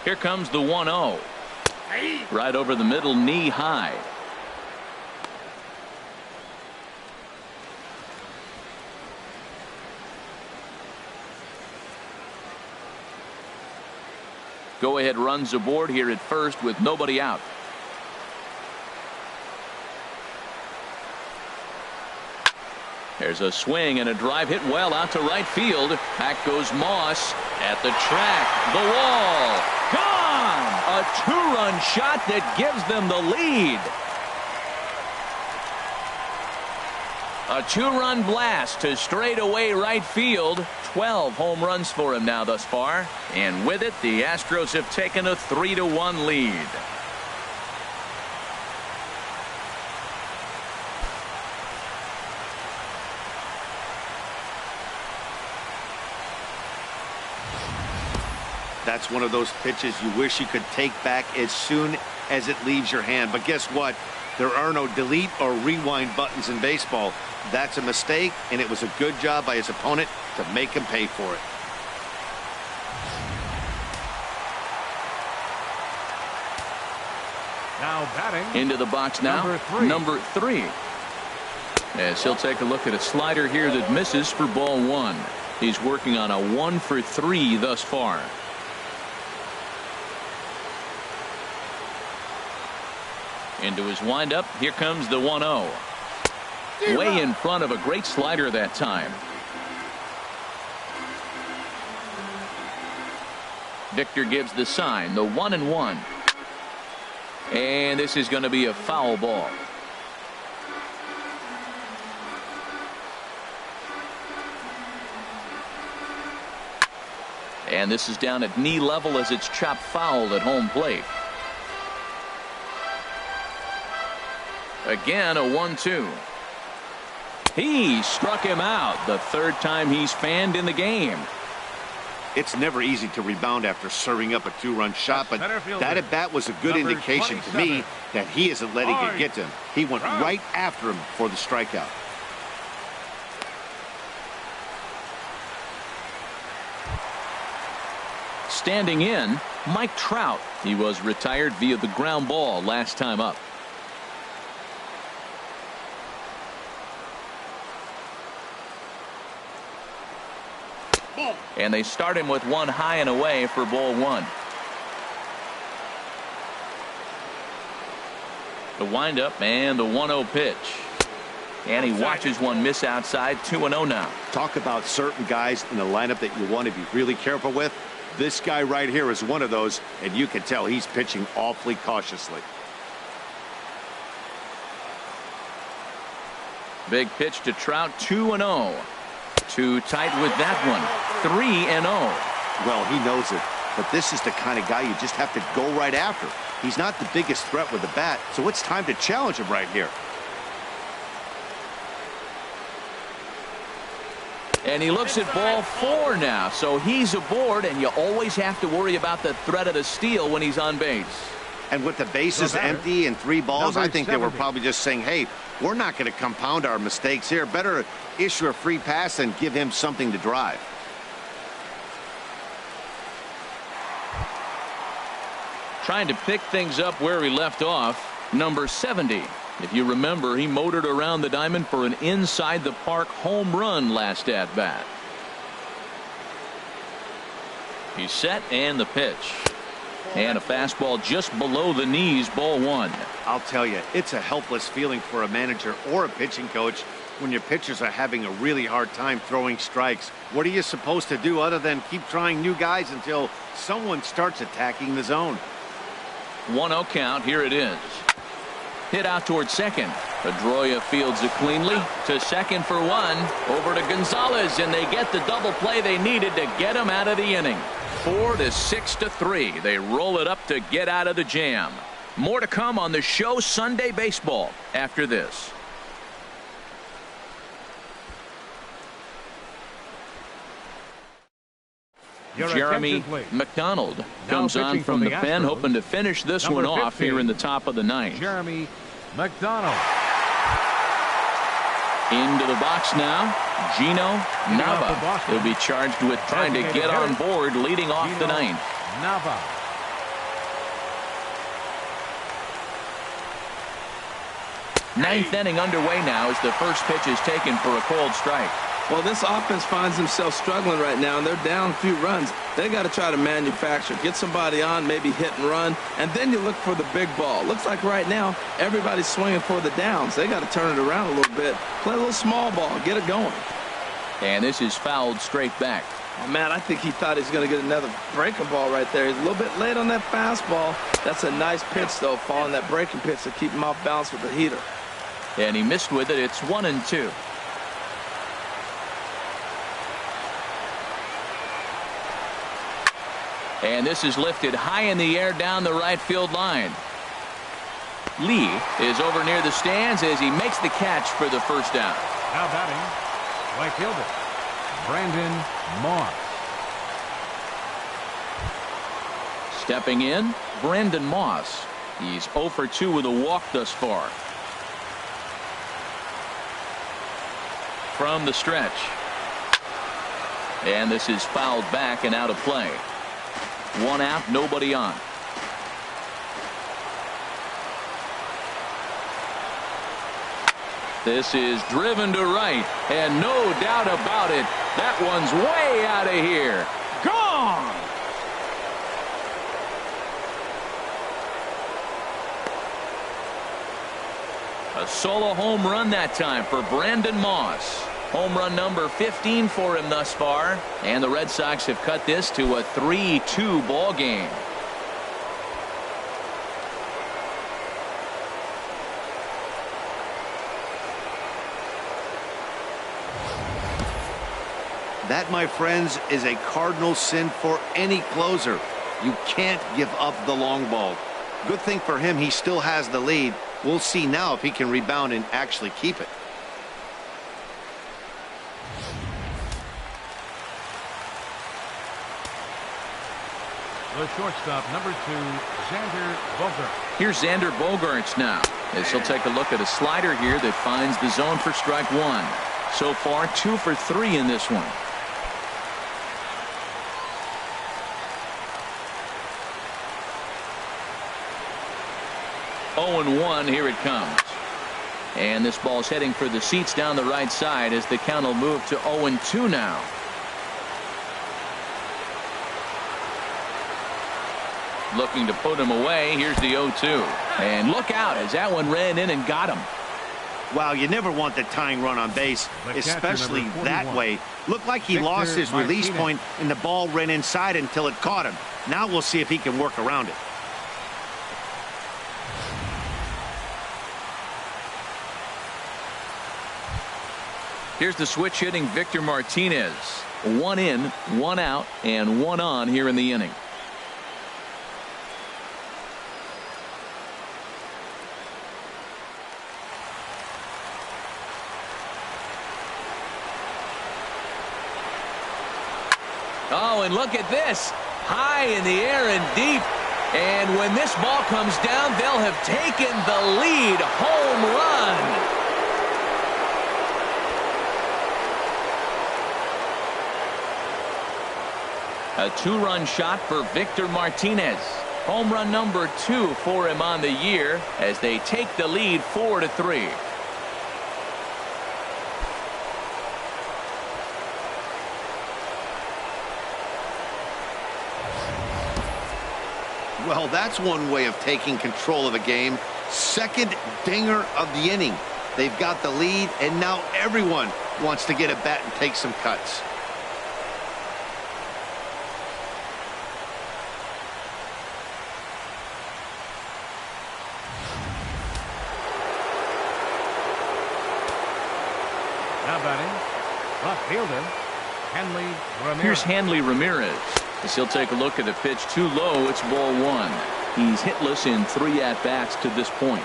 Here comes the 1-0. Right over the middle, knee high. Go-ahead runs aboard here at first with nobody out. There's a swing and a drive hit well out to right field. Back goes Moss at the track. The wall. Gone! A 2-run shot that gives them the lead. A 2-run blast to straightaway right field. 12 home runs for him now thus far. And with it, the Astros have taken a 3-1 lead. That's one of those pitches you wish you could take back as soon as it leaves your hand. But guess what? There are no delete or rewind buttons in baseball. That's a mistake, and it was a good job by his opponent to make him pay for it. Now batting. Into the box now. Number 3. As he'll take a look at a slider here that misses for ball 1. He's working on a 1 for 3 thus far. Into his windup. Here comes the 1-0. Way in front of a great slider that time. Victor gives the sign, the 1-1. And this is going to be a foul ball. And this is down at knee level as it's chopped foul at home plate. Again, a 1-2. He struck him out, the 3rd time he's fanned in the game. It's never easy to rebound after serving up a 2-run shot, but that at bat was a good indication to me that he isn't letting it get to him. He went right after him for the strikeout. Standing in, Mike Trout. He was retired via the ground ball last time up. And they start him with 1 high and away for ball 1. The windup and the 1-0 pitch. And he watches one miss outside. 2-0 now. Talk about certain guys in the lineup that you want to be really careful with. This guy right here is one of those, and you can tell he's pitching awfully cautiously. Big pitch to Trout. 2-0. Too tight with that one. 3-0. Well, he knows it, but this is the kind of guy you just have to go right after. He's not the biggest threat with the bat, so it's time to challenge him right here. And he looks at ball 4 now, so he's aboard, and you always have to worry about the threat of the steal when he's on base. And with the bases empty and 3 balls, I think they were probably just saying, hey, we're not going to compound our mistakes here. Better issue a free pass and give him something to drive. Trying to pick things up where he left off, number 70. If you remember, he motored around the diamond for an inside-the-park home run last at-bat. He's set, and the pitch. And a fastball just below the knees, ball 1. I'll tell you, it's a helpless feeling for a manager or a pitching coach when your pitchers are having a really hard time throwing strikes. What are you supposed to do other than keep trying new guys until someone starts attacking the zone? 1-0 count. Here it is. Hit out towards second. Pedroia fields it cleanly to second for 1. Over to Gonzalez, and they get the double play they needed to get him out of the inning. 4 to 6 to 3. They roll it up to get out of the jam. More to come on the show Sunday Baseball after this. Jeremy McDonald comes on from the pen, hoping to finish this one off here in the top of the 9th. Jeremy McDonald. Into the box now, Gino Nava. He'll be charged with trying to get on board leading off the 9th. Nava. Ninth inning underway now as the first pitch is taken for a cold strike. Well, this offense finds themselves struggling right now, and they're down a few runs. They got to try to manufacture, get somebody on, maybe hit and run, and then you look for the big ball. Looks like right now everybody's swinging for the downs. They got to turn it around a little bit, play a little small ball, get it going. And this is fouled straight back. Oh, man, I think he thought he was going to get another breaking ball right there. He's a little bit late on that fastball. That's a nice pitch, though, following that breaking pitch to keep him off balance with the heater. And he missed with it. It's 1-2. And this is lifted high in the air down the right field line. Lee is over near the stands as he makes the catch for the first down. Now batting, right fielder, Brandon Moss. Stepping in, Brandon Moss. He's 0 for 2 with a walk thus far. From the stretch. And this is fouled back and out of play. 1 out, nobody on. This is driven to right, and no doubt about it, that one's way out of here. Gone! A solo home run that time for Brandon Moss. Home run number 15 for him thus far, and the Red Sox have cut this to a 3-2 ball game. That, my friends, is a cardinal sin for any closer. You can't give up the long ball. Good thing for him, he still has the lead. We'll see now if he can rebound and actually keep it. The shortstop, number 2, Xander Bogaerts. Here's Xander Bogaerts now, as he'll take a look at a slider here that finds the zone for strike 1. So far, 2 for 3 in this one. Oh, 1, here it comes. And this ball's heading for the seats down the right side as the count will move to 0-2 now. Looking to put him away. Here's the 0-2. And look out as that one ran in and got him. Wow, you never want the tying run on base, especially that way. Looked like he lost his release point and the ball ran inside until it caught him. Now we'll see if he can work around it. Here's the switch hitting Victor Martinez. 1 in, 1 out, and 1 on here in the inning. Oh, and look at this. High in the air and deep. And when this ball comes down, they'll have taken the lead. Home run. A 2-run shot for Victor Martinez. Home run number 2 for him on the year as they take the lead 4-3. Well, that's one way of taking control of the game. Second dinger of the inning. They've got the lead, and now everyone wants to get a bat and take some cuts. Now batting, left fielder, Hanley Ramirez. Here's Hanley Ramirez. As he'll take a look at a pitch too low. It's ball 1. He's hitless in 3 at-bats to this point.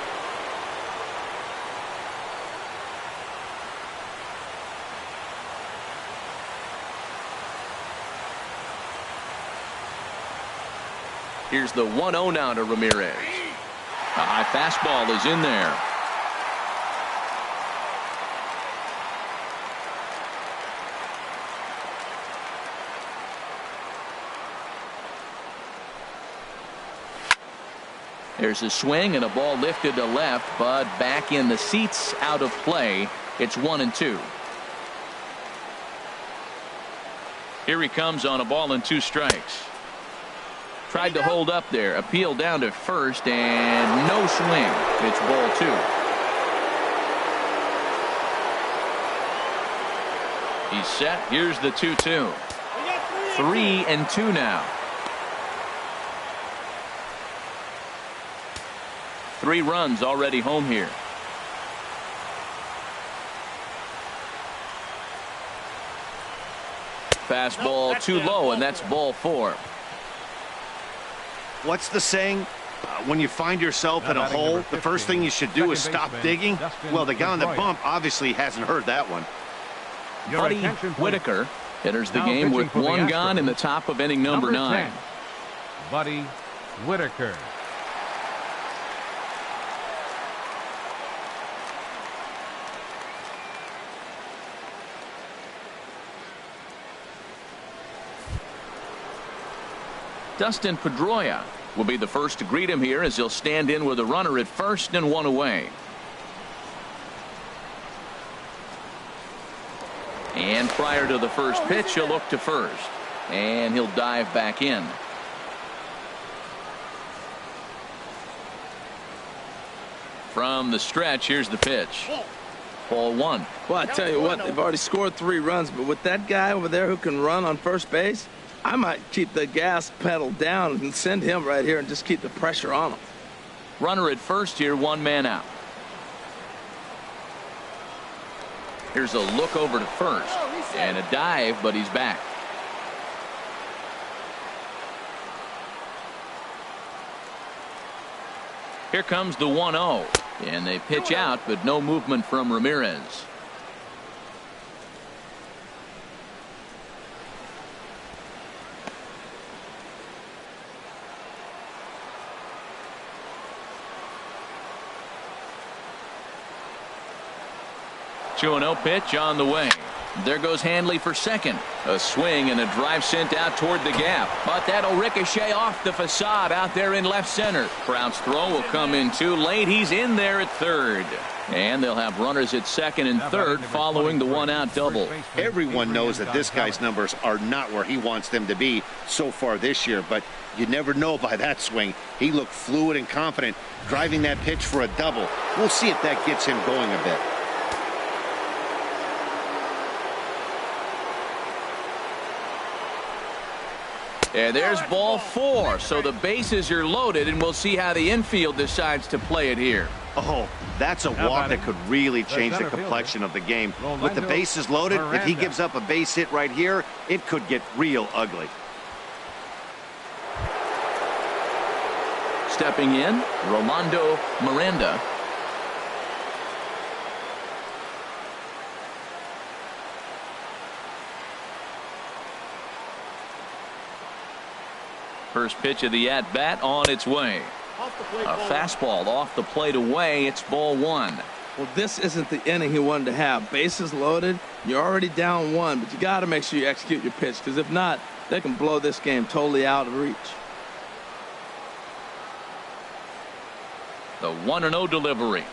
Here's the 1-0 now to Ramirez. A high fastball is in there. There's a swing and a ball lifted to left, but back in the seats, out of play. It's 1-2. Here he comes on a ball and 2 strikes. Tried to hold up there. Appeal down to first and no swing. It's ball 2. He's set. Here's the 2-2. 3-2 now. 3 runs already home here. Fastball too low, and that's ball 4. What's the saying? When you find yourself in a hole, the first thing you should do is stop digging. Well, the guy on the bump obviously hasn't heard that one. Buddy Whitaker enters the game with 1 gone in the top of inning number 9. Buddy Whitaker. Dustin Pedroia will be the first to greet him here as he'll stand in with a runner at first and 1 away. And prior to the first pitch, he'll look to first. And he'll dive back in. From the stretch, here's the pitch. Ball 1. Well, I tell you what, they've already scored 3 runs, but with that guy over there who can run on first base, I might keep the gas pedal down and send him right here and just keep the pressure on him. Runner at first here, 1 man out. Here's a look over to first and a dive, but he's back. Here comes the 1-0, and they pitch out, but no movement from Ramirez. Two 2-0 pitch on the way. There goes Hanley for second. A swing and a drive sent out toward the gap, but that'll ricochet off the facade out there in left center. Trout's throw will come in too late. He's in there at third, and they'll have runners at second and third following the 1-out double. Everyone knows that this guy's numbers are not where he wants them to be so far this year, but you never know by that swing. He looked fluid and confident driving that pitch for a double. We'll see if that gets him going a bit. And there's ball 4, so the bases are loaded, and we'll see how the infield decides to play it here. Oh, that's a walk that could really change the complexion of the game. With the bases loaded, if he gives up a base hit right here, it could get real ugly. Stepping in, Rolando Miranda. First pitch of the at-bat on its way. Off the plate, A ball fastball off the plate away. It's ball one. Well, this isn't the inning he wanted to have. Bases loaded. You're already down one, but you got to make sure you execute your pitch, because if not, they can blow this game totally out of reach. The 1-0 delivery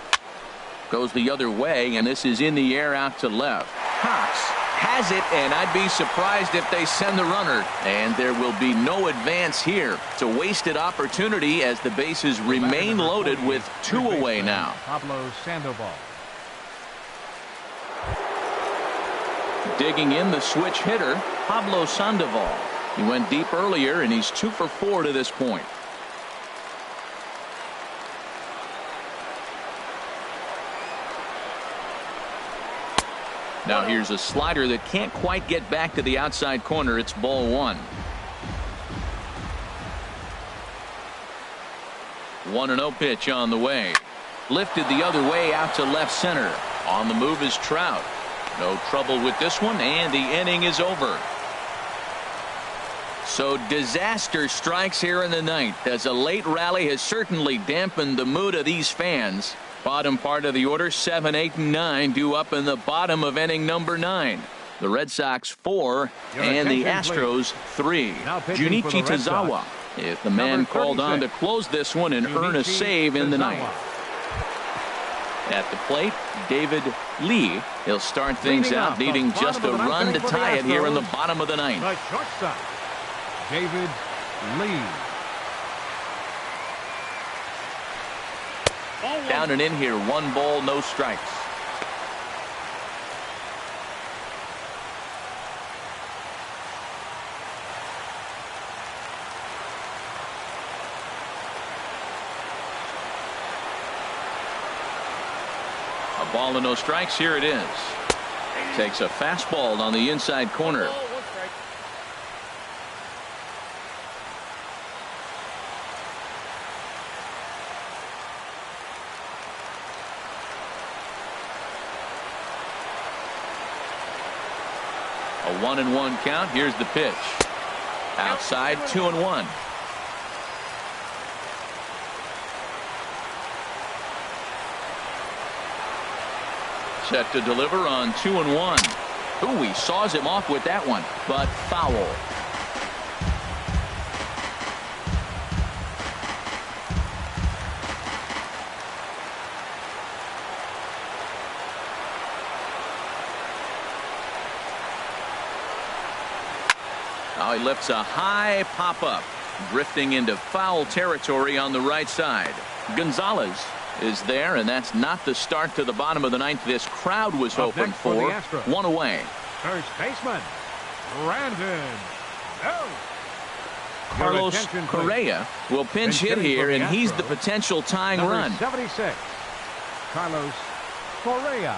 goes the other way, and this is in the air out to left. Cox has it, and I'd be surprised if they send the runner. And there will be no advance here. It's a wasted opportunity as the bases remain loaded with 2 away now. Pablo Sandoval. Digging in the switch hitter, Pablo Sandoval. He went deep earlier, and he's 2 for 4 to this point. Now here's a slider that can't quite get back to the outside corner. It's ball one. 1-0 pitch on the way. Lifted the other way out to left center. On the move is Trout. No trouble with this one, and the inning is over. So disaster strikes here in the ninth, as a late rally has certainly dampened the mood of these fans. Bottom part of the order, 7, 8, and 9 due up in the bottom of inning number 9. The Red Sox 4 and the Astros 3. Junichi Tazawa is the man called on to close this one and earn a save in the ninth. At the plate, David Lee. He'll start things out, needing just a run to tie it here in the bottom of the ninth. The shortstop, David Lee. Down and in here, 1 ball, no strikes. A ball and no strikes. Here it is. Takes a fastball on the inside corner. A 1-1 count. Here's the pitch. Outside, 2-1. Set to deliver on 2-1. Ooh, he saws him off with that one, but foul. Now he lifts a high pop-up, drifting into foul territory on the right side. Gonzalez is there, and that's not the start to the bottom of the ninth this crowd was hoping for. 1 away. First baseman, Brandon. No. Carlos Correa will pinch hit here, and he's the potential tying run. 76, Carlos Correa.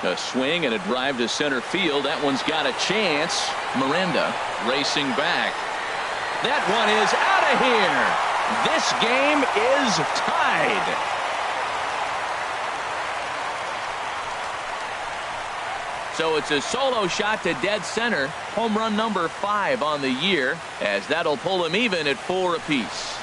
A swing and a drive to center field. That one's got a chance. Miranda racing back. That one is out of here. This game is tied. So it's a solo shot to dead center. Home run number 5 on the year, as that'll pull him even at 4 apiece.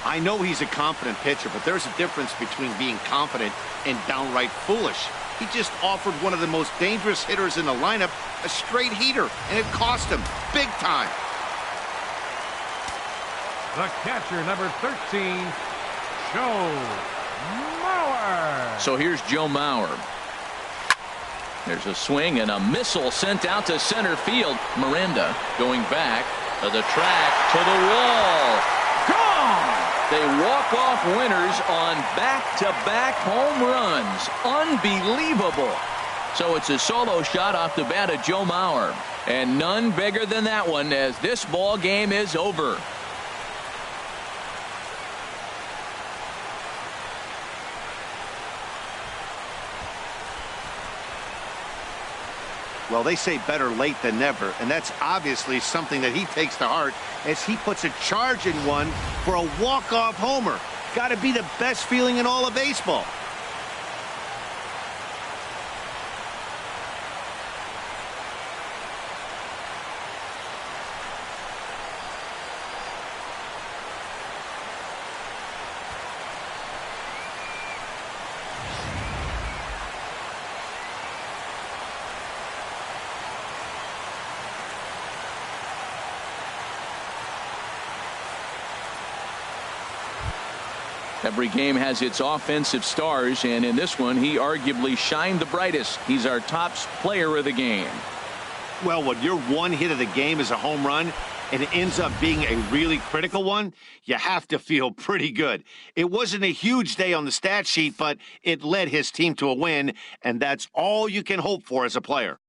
I know he's a confident pitcher, but there's a difference between being confident and downright foolish. He just offered one of the most dangerous hitters in the lineup a straight heater, and it cost him big time. The catcher, number 13, Joe Mauer. So here's Joe Mauer. There's a swing and a missile sent out to center field. Miranda going back to the track, to the wall. Gone! They walk off winners on back-to-back home runs. Unbelievable. So it's a solo shot off the bat of Joe Mauer. And none bigger than that one, as this ball game is over. Well, they say better late than never, and that's obviously something that he takes to heart as he puts a charge in one for a walk-off homer. Got to be the best feeling in all of baseball. Every game has its offensive stars, and in this one, he arguably shined the brightest. He's our top player of the game. Well, when your one hit of the game is a home run and it ends up being a really critical one, you have to feel pretty good. It wasn't a huge day on the stat sheet, but it led his team to a win, and that's all you can hope for as a player.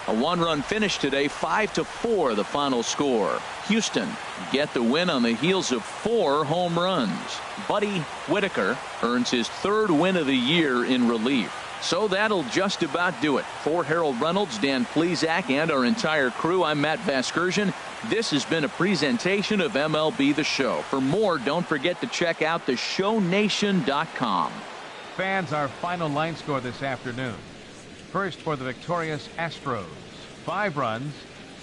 A one-run finish today, 5-4 the final score. Houston get the win on the heels of 4 home runs. Buddy Whitaker earns his 3rd win of the year in relief. So that'll just about do it. For Harold Reynolds, Dan Plesac, and our entire crew, I'm Matt Vasgersian. This has been a presentation of MLB The Show. For more, don't forget to check out theshownation.com. Fans, our final line score this afternoon. First for the victorious Astros. 5 runs,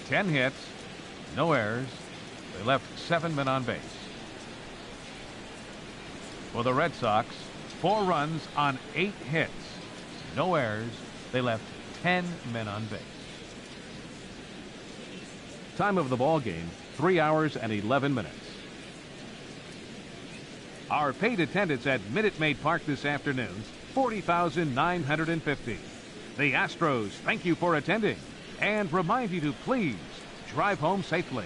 10 hits, no errors. They left 7 men on base. For the Red Sox, 4 runs on 8 hits, no errors. They left 10 men on base. Time of the ball game, 3 hours and 11 minutes. Our paid attendance at Minute Maid Park this afternoon, 40,950. The Astros thank you for attending and remind you to please drive home safely.